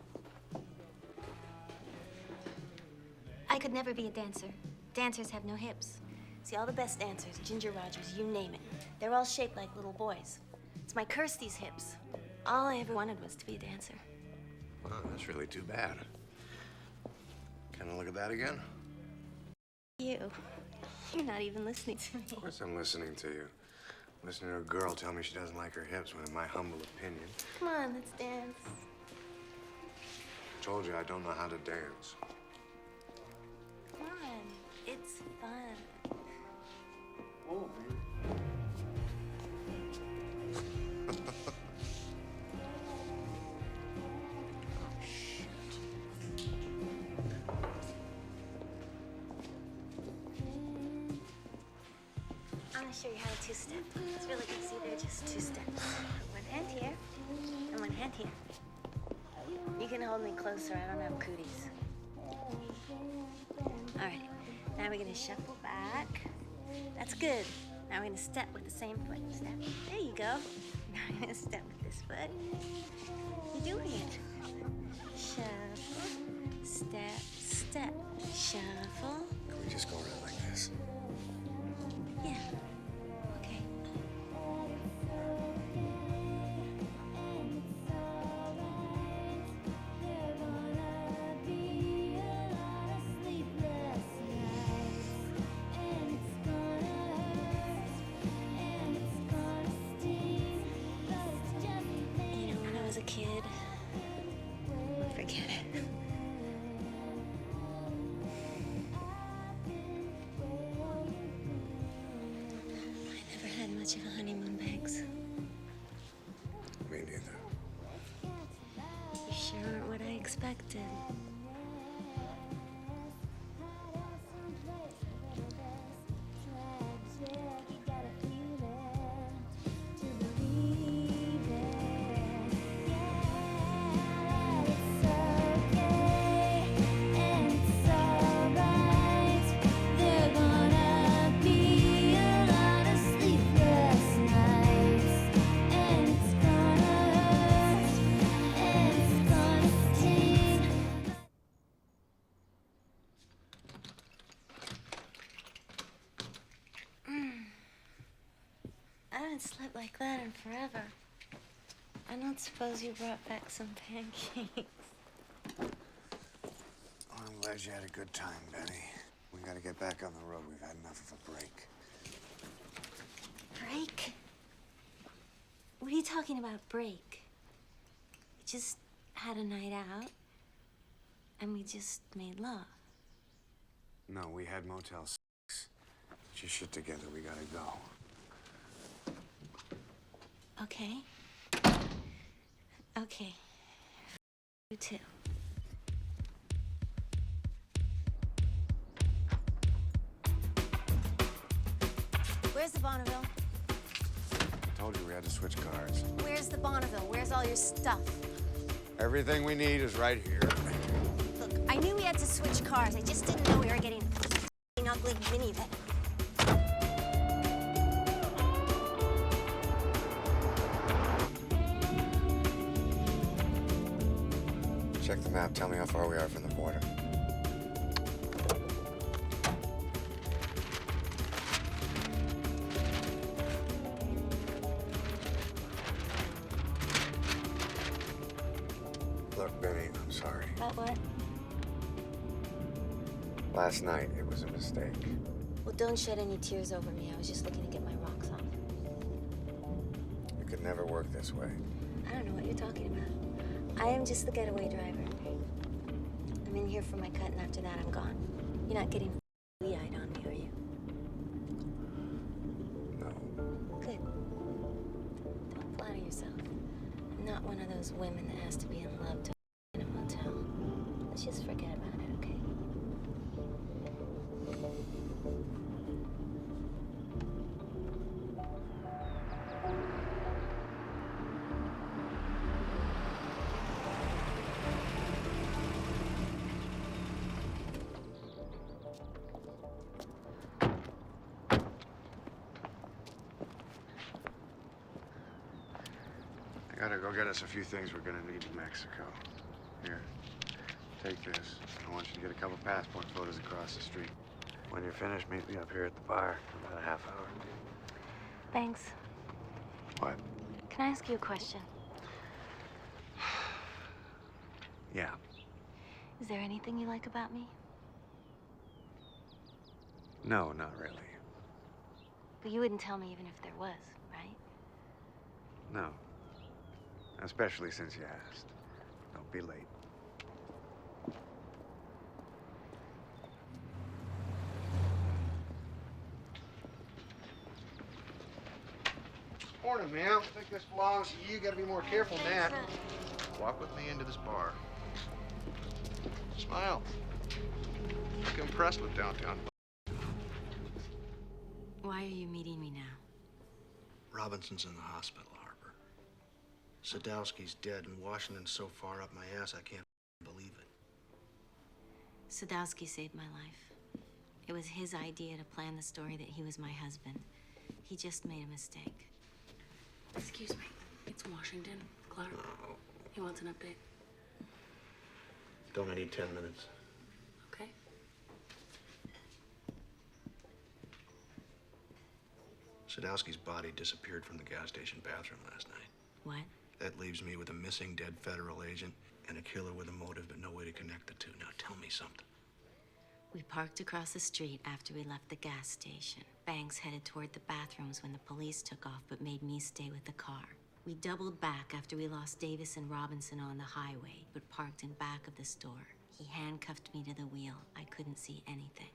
Speaker 5: I could never be a dancer. Dancers have no hips. See, all the best dancers, Ginger Rogers, you name it, they're all shaped like little boys. It's my curse, these hips. All I ever wanted was to be a dancer.
Speaker 2: Wow, that's really too bad. Can I look at that again?
Speaker 5: You're not even listening to me.
Speaker 2: Of course I'm listening to you. Listening to a girl tell me she doesn't like her hips when, in my humble opinion,
Speaker 5: Come on, let's dance.
Speaker 2: I told you I don't know how to dance.
Speaker 5: Come on, it's fun.
Speaker 2: Oh,
Speaker 5: I'm gonna show you how to two-step. It's really easy. They're just 2 steps. One hand here, and one hand here. You can hold me closer. I don't have cooties. All right. Now we're gonna shuffle back. That's good. Now we're gonna step with the same foot. Step. There you go. Now we're gonna step with this foot. You're doing it. Shuffle. Step. Step. Shuffle.
Speaker 2: Can we just go around like this?
Speaker 5: Yeah. Okay. You know, when I was a kid, forget it. Much of a honeymoon, Banks.
Speaker 2: Me neither.
Speaker 5: You sure aren't what I expected. I haven't slept like that in forever. I don't suppose you brought back some pancakes.
Speaker 2: I'm glad you had a good time, Benny. We gotta get back on the road. We've had enough of a break.
Speaker 5: Break? What are you talking about, break? We just had a night out, and we just made love.
Speaker 2: No, we had Motel 6. Get your shit together. We gotta go.
Speaker 5: Okay. Okay. You too. Where's the Bonneville?
Speaker 2: I told you we had to switch cars.
Speaker 5: Where's the Bonneville? Where's all your stuff?
Speaker 2: Everything we need is right here.
Speaker 5: Look, I knew we had to switch cars. I just didn't know we were getting an ugly minivan.
Speaker 2: Check the map. Tell me how far we are from the border. Look, Benny, I'm sorry.
Speaker 5: About what?
Speaker 2: Last night, it was a mistake.
Speaker 5: Well, don't shed any tears over me. I was just looking to get my rocks off.
Speaker 2: You could never work this way.
Speaker 5: I don't know what you're talking about. I am just the getaway driver. I'm in here for my cut, and after that, I'm gone. You're not getting wee-eyed on me, are you?
Speaker 2: No.
Speaker 5: Good. Don't flatter yourself. I'm not one of those women that has to be in love to in a motel. Let's just forget about it, okay?
Speaker 2: I gotta go get us a few things we're gonna need in Mexico. Here, take this. I want you to get a couple passport photos across the street. When you're finished, meet me up here at the bar in about a half hour.
Speaker 5: Thanks.
Speaker 2: What?
Speaker 5: Can I ask you a question?
Speaker 2: Yeah.
Speaker 5: Is there anything you like about me?
Speaker 2: No, not really.
Speaker 5: But you wouldn't tell me even if there was, right?
Speaker 2: No. Especially since you asked. Don't be late.
Speaker 6: Morning, ma'am. I think this belongs to you. You gotta be more careful than that. Walk with me into this bar. Smile. Look impressed with downtown.
Speaker 8: Why are you meeting me now?
Speaker 6: Robinson's in the hospital, Harper. Sadowski's dead, and Washington's so far up my ass I can't believe it.
Speaker 8: Sadowski saved my life. It was his idea to plan the story that he was my husband. He just made a mistake.
Speaker 12: Excuse me. It's Washington. Clark. He wants an update.
Speaker 6: Don't I need 10 minutes?
Speaker 12: Okay.
Speaker 6: Sadowski's body disappeared from the gas station bathroom last night.
Speaker 8: What?
Speaker 6: That leaves me with a missing dead federal agent and a killer with a motive, but no way to connect the two. Now tell me something.
Speaker 8: We parked across the street after we left the gas station. Banks headed toward the bathrooms when the police took off, but made me stay with the car. We doubled back after we lost Davis and Robinson on the highway, but parked in back of the store. He handcuffed me to the wheel. I couldn't see anything.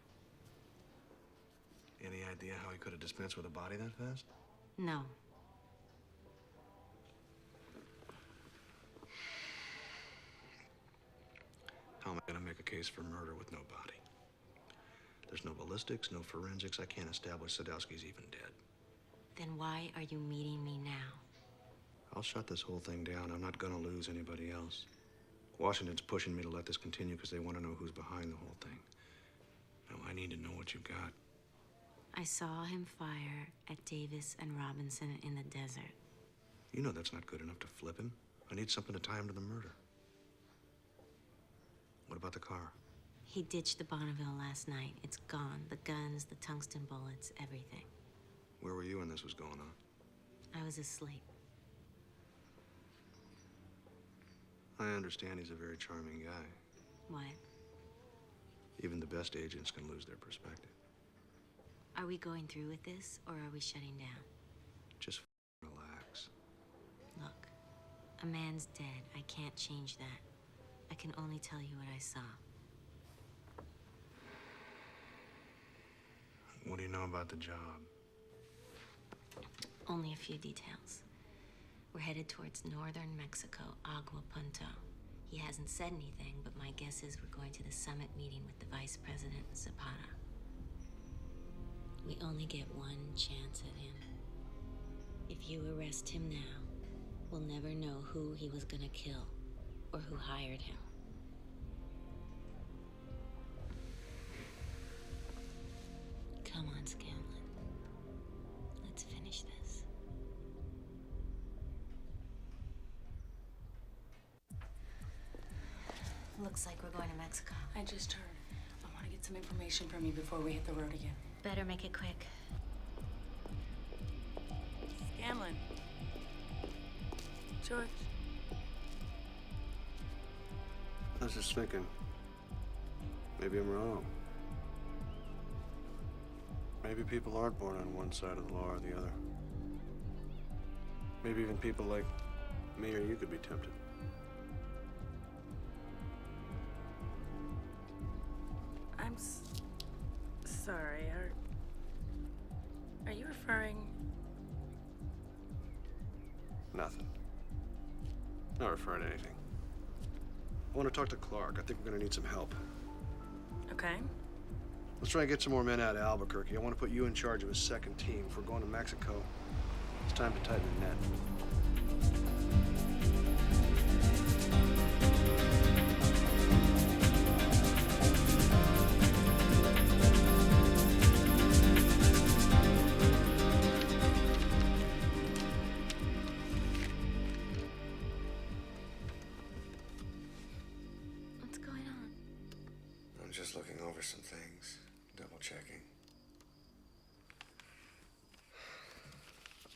Speaker 6: Any idea how he could have dispensed with a body that fast?
Speaker 8: No.
Speaker 6: How am I gonna make a case for murder with no body? There's no ballistics, no forensics. I can't establish Sadowski's even dead.
Speaker 8: Then why are you meeting me now?
Speaker 6: I'll shut this whole thing down. I'm not gonna lose anybody else. Washington's pushing me to let this continue because they want to know who's behind the whole thing. Now, I need to know what you've got.
Speaker 8: I saw him fire at Davis and Robinson in the desert.
Speaker 6: You know that's not good enough to flip him. I need something to tie him to the murder. What about the car?
Speaker 8: He ditched the Bonneville last night. It's gone. The guns, the tungsten bullets, everything.
Speaker 6: Where were you when this was going on?
Speaker 8: I was asleep.
Speaker 6: I understand he's a very charming guy.
Speaker 8: What?
Speaker 6: Even the best agents can lose their perspective.
Speaker 8: Are we going through with this, or are we shutting down?
Speaker 6: Just relax.
Speaker 8: Look, a man's dead. I can't change that. I can only tell you what I saw.
Speaker 6: What do you know about the job?
Speaker 8: Only a few details. We're headed towards northern Mexico, Agua Punta. He hasn't said anything, but my guess is we're going to the summit meeting with the Vice President, Zapata. We only get one chance at him. If you arrest him now, we'll never know who he was gonna kill or who hired him. Come on, Scanlon. Let's finish this. Looks like we're going to Mexico.
Speaker 12: I just heard. I want to get some information from you before we hit the road again.
Speaker 8: Better make it quick.
Speaker 12: Scanlon. George.
Speaker 6: was just thinking, maybe I'm wrong. Maybe people aren't born on one side of the law or the other. Maybe even people like me or you could be tempted.
Speaker 12: I'm sorry. Are you referring?
Speaker 6: Nothing. Not referring to anything. I want to talk to Clark. I think we're going to need some help.
Speaker 12: Okay.
Speaker 6: Let's try and get some more men out of Albuquerque. I want to put you in charge of a second team. If we're going to Mexico, it's time to tighten the net.
Speaker 8: What's going on?
Speaker 2: I'm just looking over some things, double checking.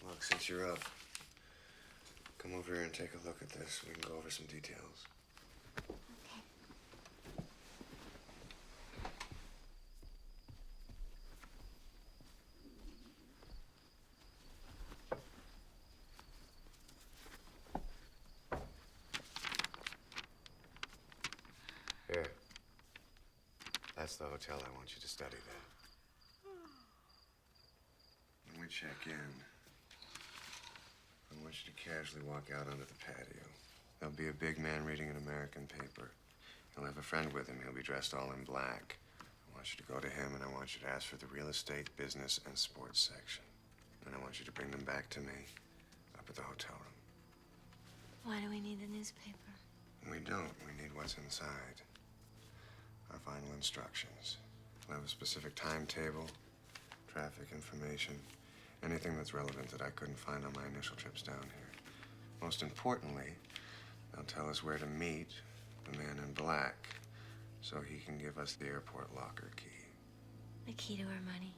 Speaker 2: Look, since you're up, come over here and take a look at this. We can go over some details. Here. That's the hotel. I want you to study that. When we check in, I want you to casually walk out onto the patio. There'll be a big man reading an American paper. He'll have a friend with him. He'll be dressed all in black. I want you to go to him, and I want you to ask for the real estate, business, and sports section. And I want you to bring them back to me up at the hotel room.
Speaker 8: Why do we need the newspaper?
Speaker 2: We don't. We need what's inside. Our final instructions. We'll have a specific timetable, traffic information, anything that's relevant that I couldn't find on my initial trips down here. Most importantly, they'll tell us where to meet the man in black so he can give us the airport locker key.
Speaker 8: The key to our money.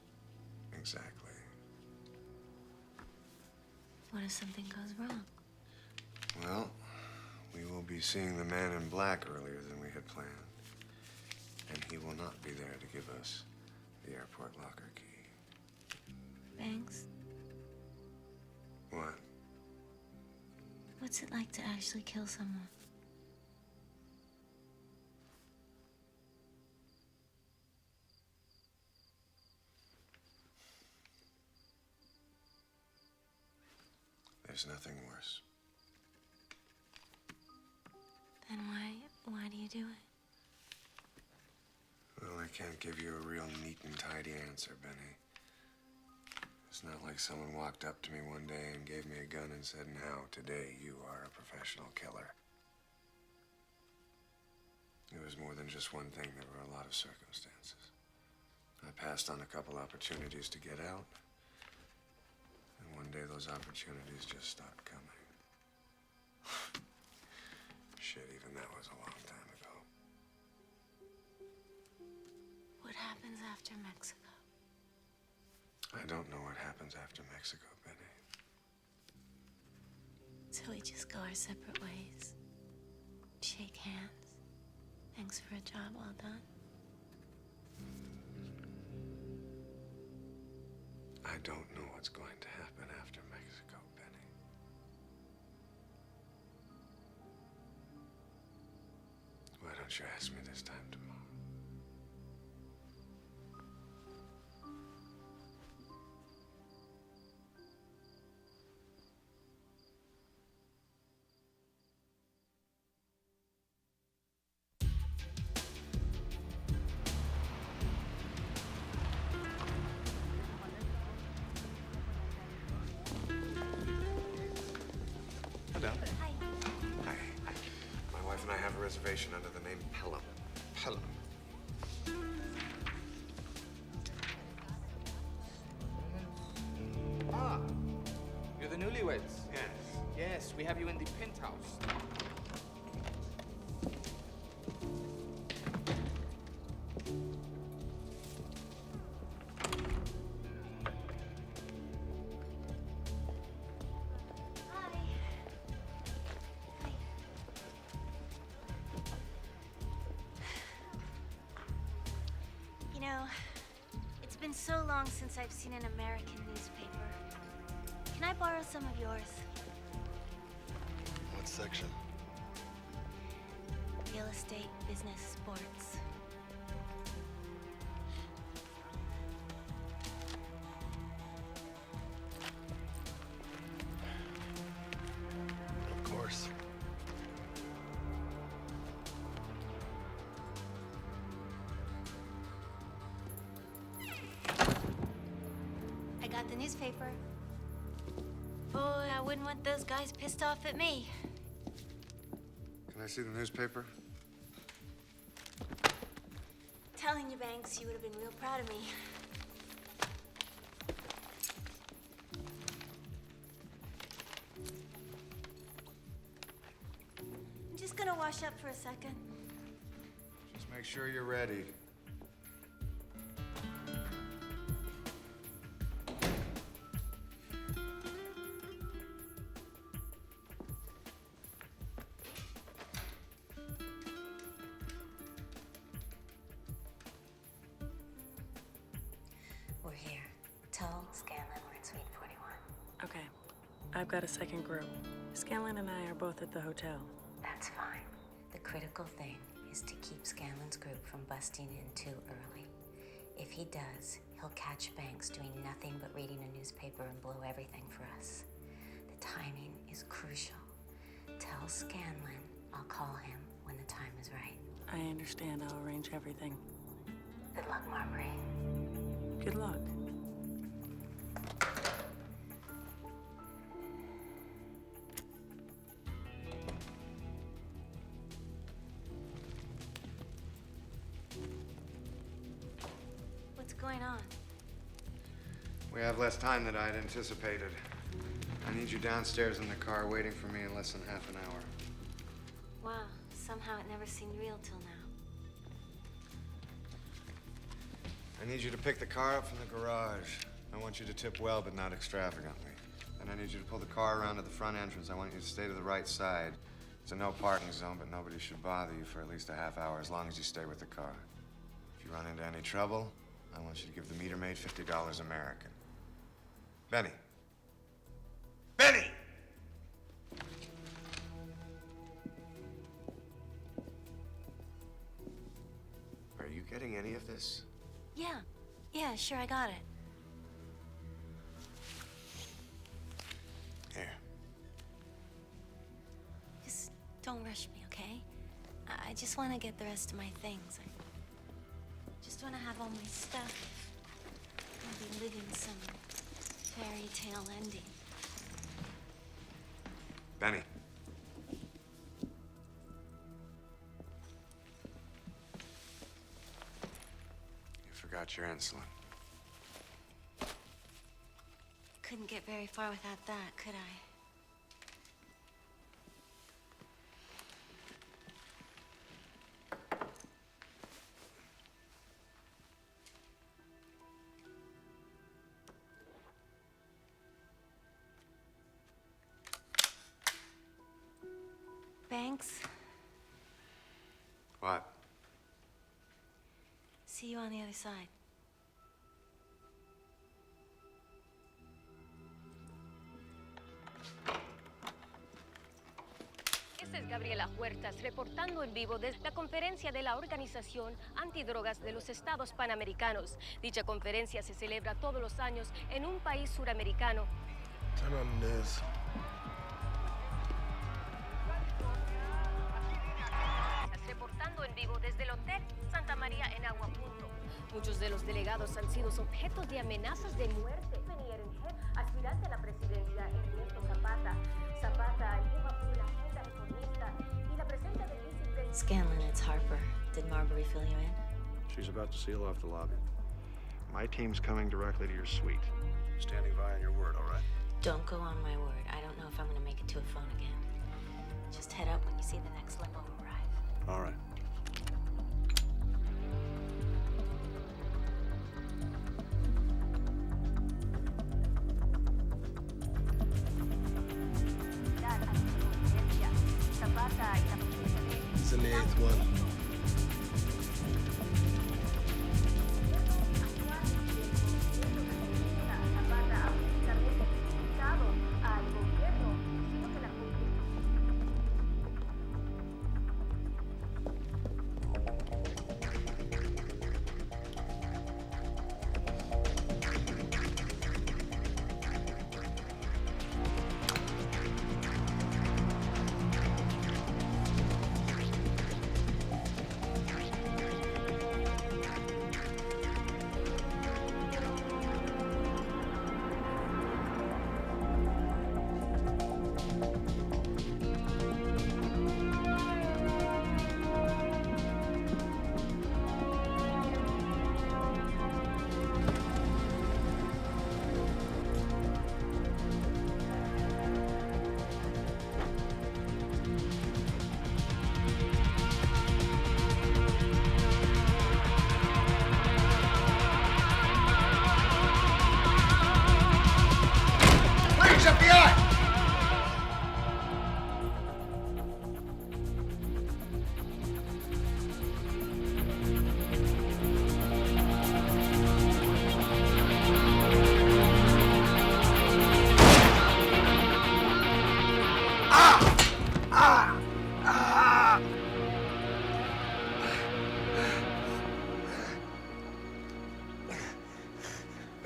Speaker 2: Exactly.
Speaker 8: What if something goes wrong?
Speaker 2: Well, we will be seeing the man in black earlier than we had planned. And he will not be there to give us the airport locker key.
Speaker 8: Banks,
Speaker 2: What?
Speaker 8: what's it like to actually kill someone?
Speaker 2: There's nothing worse.
Speaker 8: Then why do you do it?
Speaker 2: Well, I can't give you a real neat and tidy answer, Benny. It's not like someone walked up to me one day and gave me a gun and said, "Now, today, you are a professional killer." It was more than just one thing. There were a lot of circumstances. I passed on a couple opportunities to get out. And one day, those opportunities just stopped coming. Shit, even that was a long time ago.
Speaker 8: What happens after Mexico?
Speaker 2: I don't know what happens after Mexico, Benny.
Speaker 8: So we just go our separate ways. Shake hands. Thanks for a job well done.
Speaker 2: I don't know what's going to happen after Mexico, Benny. Why don't you ask me this time tomorrow? Hello.
Speaker 8: Hi.
Speaker 2: Hi. My wife and I have a reservation under the name Pelham. Pelham.
Speaker 1: Ah, you're the newlyweds.
Speaker 2: Yes.
Speaker 1: Yes, we have you in the penthouse.
Speaker 8: been so long since I've seen an American newspaper. Can I borrow some of yours?
Speaker 6: What section?
Speaker 8: Real estate, business, sports.
Speaker 6: Of course.
Speaker 8: I got the newspaper. Boy, I wouldn't want those guys pissed off at me.
Speaker 2: Can I see the newspaper?
Speaker 8: Telling you, Banks, you would have been real proud of me. I'm just gonna wash up for a second.
Speaker 2: Just make sure you're ready.
Speaker 8: We're here. Tell Scanlon we're in Suite 41.
Speaker 12: Okay. I've got a second group. Scanlon and I are both at the hotel.
Speaker 8: That's fine. The critical thing is to keep Scanlon's group from busting in too early. If he does, he'll catch Banks doing nothing but reading a newspaper and blow everything for us. The timing is crucial. Tell Scanlon I'll call him when the time is right.
Speaker 12: I understand. I'll arrange everything.
Speaker 8: Good luck, Marbury.
Speaker 12: Good luck.
Speaker 8: What's going on?
Speaker 2: We have less time than I'd anticipated. I need you downstairs in the car waiting for me in less than half an hour.
Speaker 8: Wow, somehow it never seemed real till now.
Speaker 2: I need you to pick the car up from the garage. I want you to tip well, but not extravagantly. And I need you to pull the car around to the front entrance. I want you to stay to the right side. It's a no parking zone, but nobody should bother you for at least a half hour, as long as you stay with the car. If you run into any trouble, I want you to give the meter maid $50 American. Benny. Benny! Are you getting any of this?
Speaker 8: Yeah, sure, I got it.
Speaker 2: Here.
Speaker 8: Just don't rush me, okay? I just want to get the rest of my things. I just want to have all my stuff. I'll be living some fairy tale ending.
Speaker 2: Benny. You forgot your insulin.
Speaker 8: Couldn't get very far without that, could I? Banks,
Speaker 2: What?
Speaker 8: see you on the other side.
Speaker 16: Esta es Gabriela Huertas reportando en vivo desde la conferencia de la Organización Antidrogas de los Estados Panamericanos. Dicha conferencia se celebra todos los años en un país suramericano.
Speaker 6: Turn on the news.
Speaker 16: Reportando en vivo desde el Hotel Santa María en Aguapunto. Muchos de los delegados han sido objetos de amenazas de muerte. Aspirante a la presidencia, Ernesto Zapata. Zapata empuja por una agenda reformista y la presencia del vicepresidente.
Speaker 8: Scanlon, it's Harper. Did Marbury fill you in?
Speaker 6: She's about to seal off the lobby. My team's coming directly to your suite. Standing by on your word, all right?
Speaker 8: Don't go on my word. I don't know if I'm gonna make it to a phone again. Just head up when you see the next limo arrive.
Speaker 6: All right. He's in the 8th one.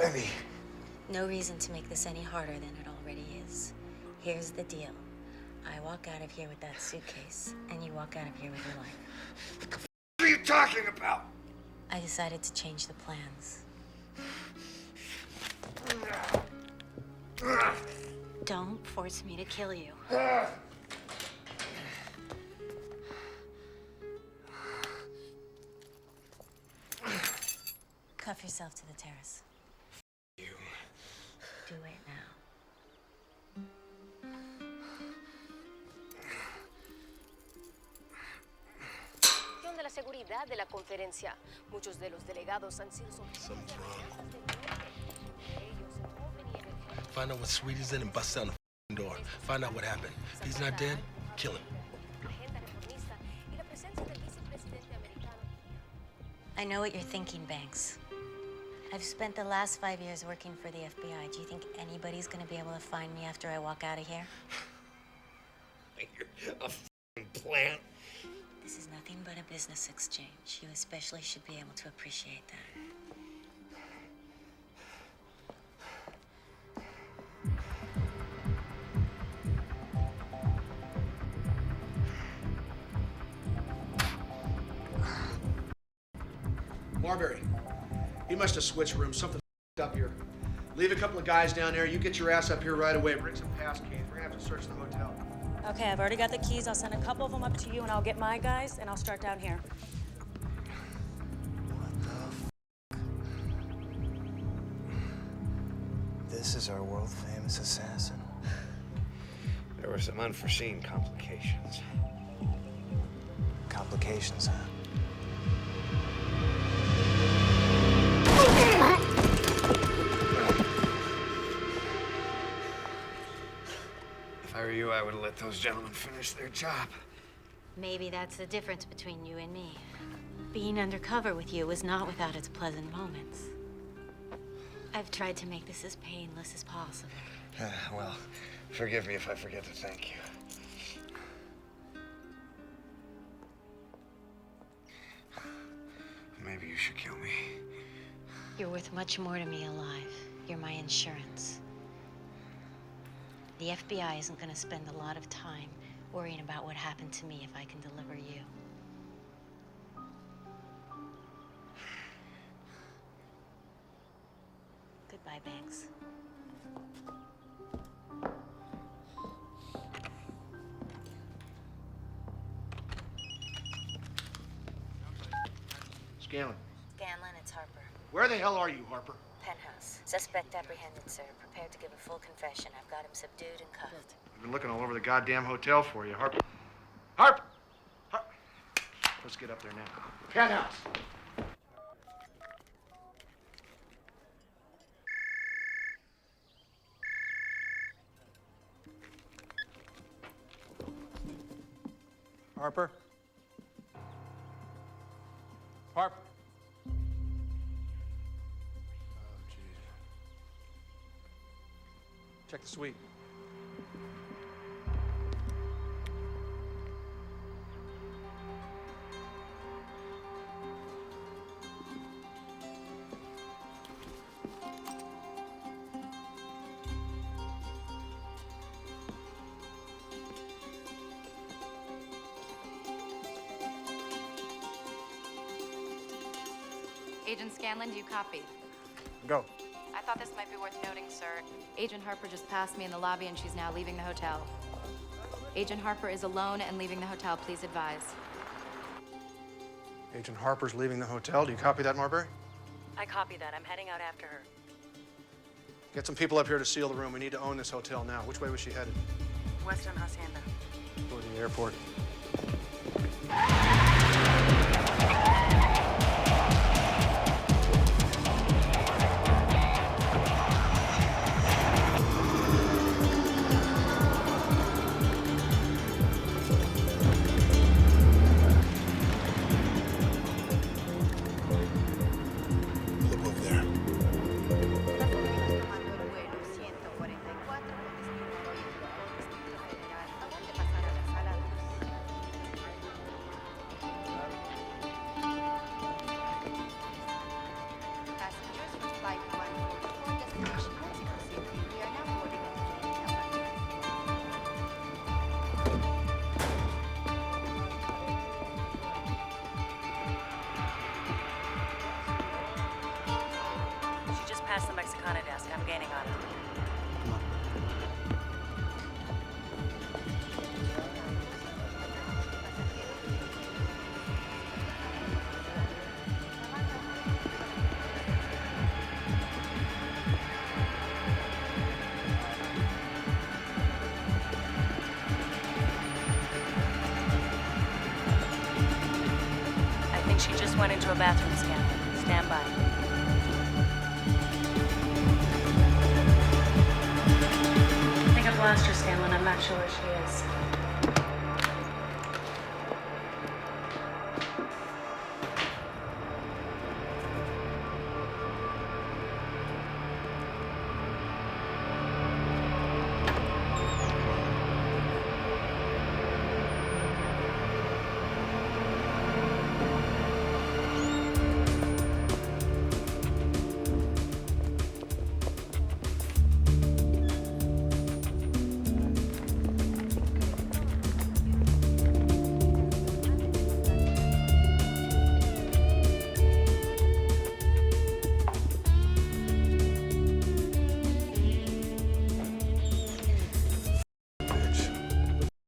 Speaker 18: Evie.
Speaker 5: No reason to make this any harder than it already is. Here's the deal. I walk out of here with that suitcase, and you walk out of here with your life.
Speaker 18: What are you talking about?
Speaker 5: I decided to change the plans. Don't force me to kill you. Cuff yourself to the terrace.
Speaker 18: You.
Speaker 5: Do it now.
Speaker 16: De la seguridad de la conferencia. Muchos de los delegados han sido
Speaker 19: Something's wrong. Find out what suite he's in and bust down the door. Find out what happened. If he's not dead, kill him.
Speaker 5: I know what you're thinking, Banks. I've spent the last 5 years working for the FBI. Do you think anybody's gonna be able to find me after I walk out of here?
Speaker 18: You're a f***ing plant.
Speaker 5: This is nothing but a business exchange. You especially should be able to appreciate that.
Speaker 20: Marbury, he must have switched rooms. Something up here. Leave a couple of guys down there. You get your ass up here right away. Bring some pass keys. We're gonna have to search the hotel.
Speaker 12: Okay, I've already got the keys. I'll send a couple of them up to you, and I'll get my guys, and I'll start down here.
Speaker 11: This is our world-famous assassin.
Speaker 2: There were some unforeseen complications.
Speaker 11: Complications, huh?
Speaker 2: If I were you, I would have let those gentlemen finish their job.
Speaker 5: Maybe that's the difference between you and me. Being undercover with you was not without its pleasant moments. I've tried to make this as painless as possible.
Speaker 2: Well, forgive me if I forget to thank you. Maybe you should kill me.
Speaker 5: You're worth much more to me alive. You're my insurance. The FBI isn't going to spend a lot of time worrying about what happened to me if I can deliver you. Goodbye, Banks.
Speaker 20: Scanlon.
Speaker 5: Scanlon, it's Harper.
Speaker 20: Where the hell are you, Harper?
Speaker 5: Penthouse. Suspect apprehended, sir. Prepared to give a full confession. I've got him subdued and cuffed.
Speaker 20: I've been looking all over the goddamn hotel for you, Harper. Harper! Let's get up there now. Penthouse!
Speaker 21: Harper? Harper? Oh, jeez. Check the suite.
Speaker 22: Agent Scanlon, do you copy?
Speaker 20: Go.
Speaker 22: I thought this might be worth noting, sir. Agent Harper just passed me in the lobby and she's now leaving the hotel. Agent Harper is alone and leaving the hotel. Please advise.
Speaker 20: Agent Harper's leaving the hotel. Do you copy that, Marbury?
Speaker 12: I copy that. I'm heading out after her.
Speaker 20: Get some people up here to seal the room. We need to own this hotel now. Which way was she headed?
Speaker 12: Western Hacienda.
Speaker 20: Go to the airport.
Speaker 12: gaining on him.
Speaker 6: Come on.
Speaker 12: I think she just went into a bathroom scan. Stand by. I think I've lost her, Scanlon. I'm not sure where she is.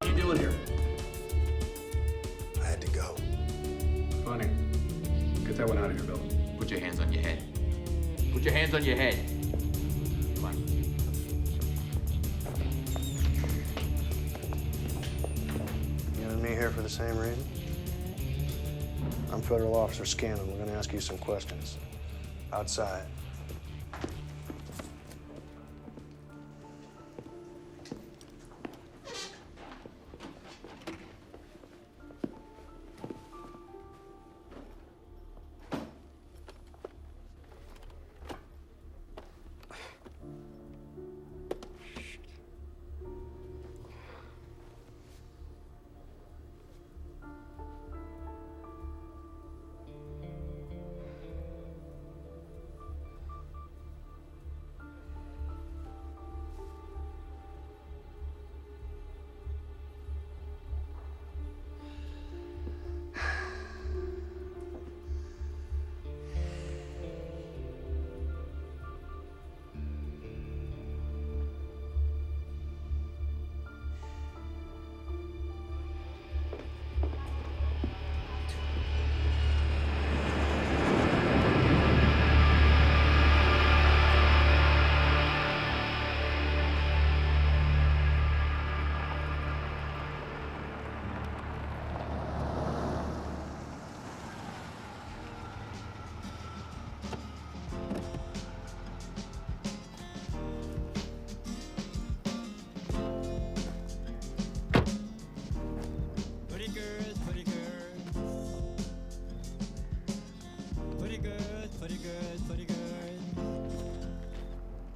Speaker 20: What are you doing here?
Speaker 6: I had to go.
Speaker 20: Funny. Get that one out of here, Bill.
Speaker 10: Put your hands on your head. Put your hands on your head. Come on.
Speaker 6: You and me here for the same reason? I'm Federal Officer Scanlon. We're going to ask you some questions. Outside.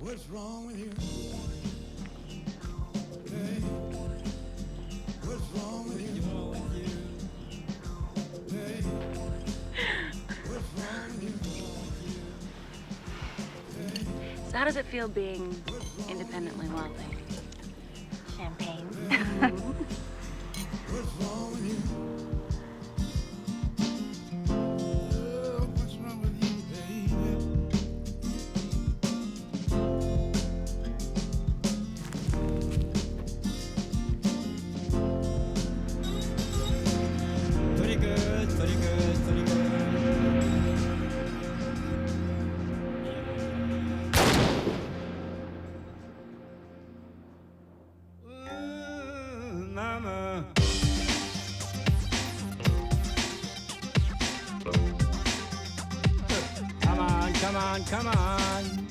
Speaker 17: What's wrong with you? Hey, what's wrong with you? Hey, what's wrong with you?
Speaker 12: So how does it feel being independently wealthy?
Speaker 5: Champagne.
Speaker 17: What's wrong with you? What's wrong with you, baby? Pretty good, pretty good, pretty good. Mama. Come on, come on, come on.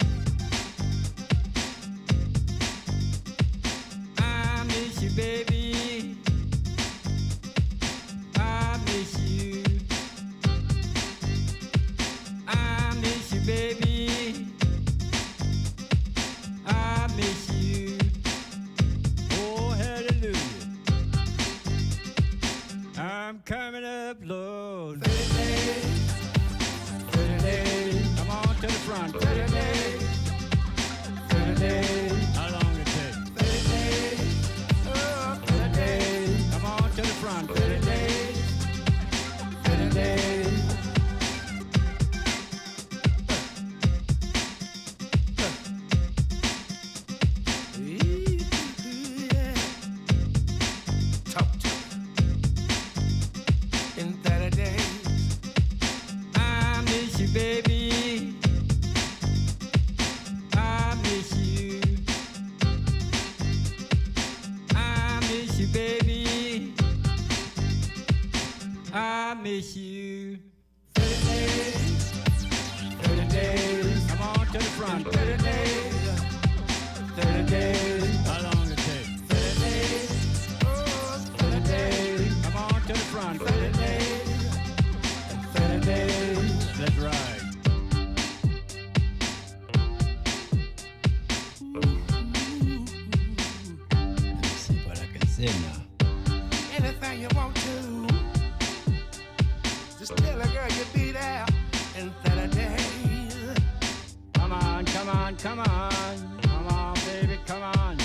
Speaker 17: I miss you, baby. I miss you. I miss you, baby. I miss you. Oh, hallelujah. I'm coming up, Lord. 30 days. 30 days. Come on to the front. 30 days. 30 days. How long it take? 30 days. Oh, 30 days. Come on to the front. 30 days. 30 days. I miss you. 30 days, 30 days. Come on to the front. 30 days, 30 days. How long it take? 30 days, 30 days. Come on to the front. 30 days, 30 days. Let's ride. Let's see what I can say now.
Speaker 18: Anything you want to. Just tell a girl you'll be there in 30 days.
Speaker 17: Come on, come on, come on. Come on, baby, come on.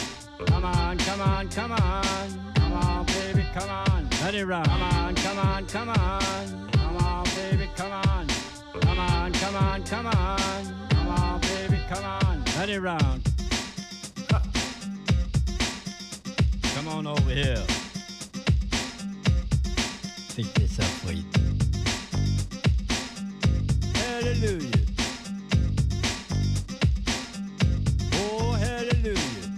Speaker 17: Come on, come on, come on. Come on, baby, come on. Let it rock. Come on, come on, come on. Come on, baby, come on. Come on, come on, come on. Come on, baby, come on. Let it round. Come on over here. Pick this up for you. Hallelujah. Oh, hallelujah.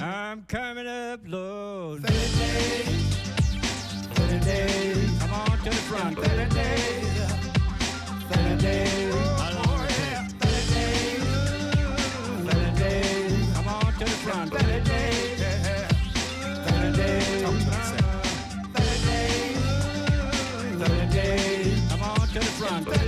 Speaker 17: I'm coming up, Lord. 30 days. 30 days. Come on to the front. 30 days. 30 days. How long it take? 30 days. 30 days. Come on to the front. 30 days. 30 days. 30 days. 30 days. Come on to the front.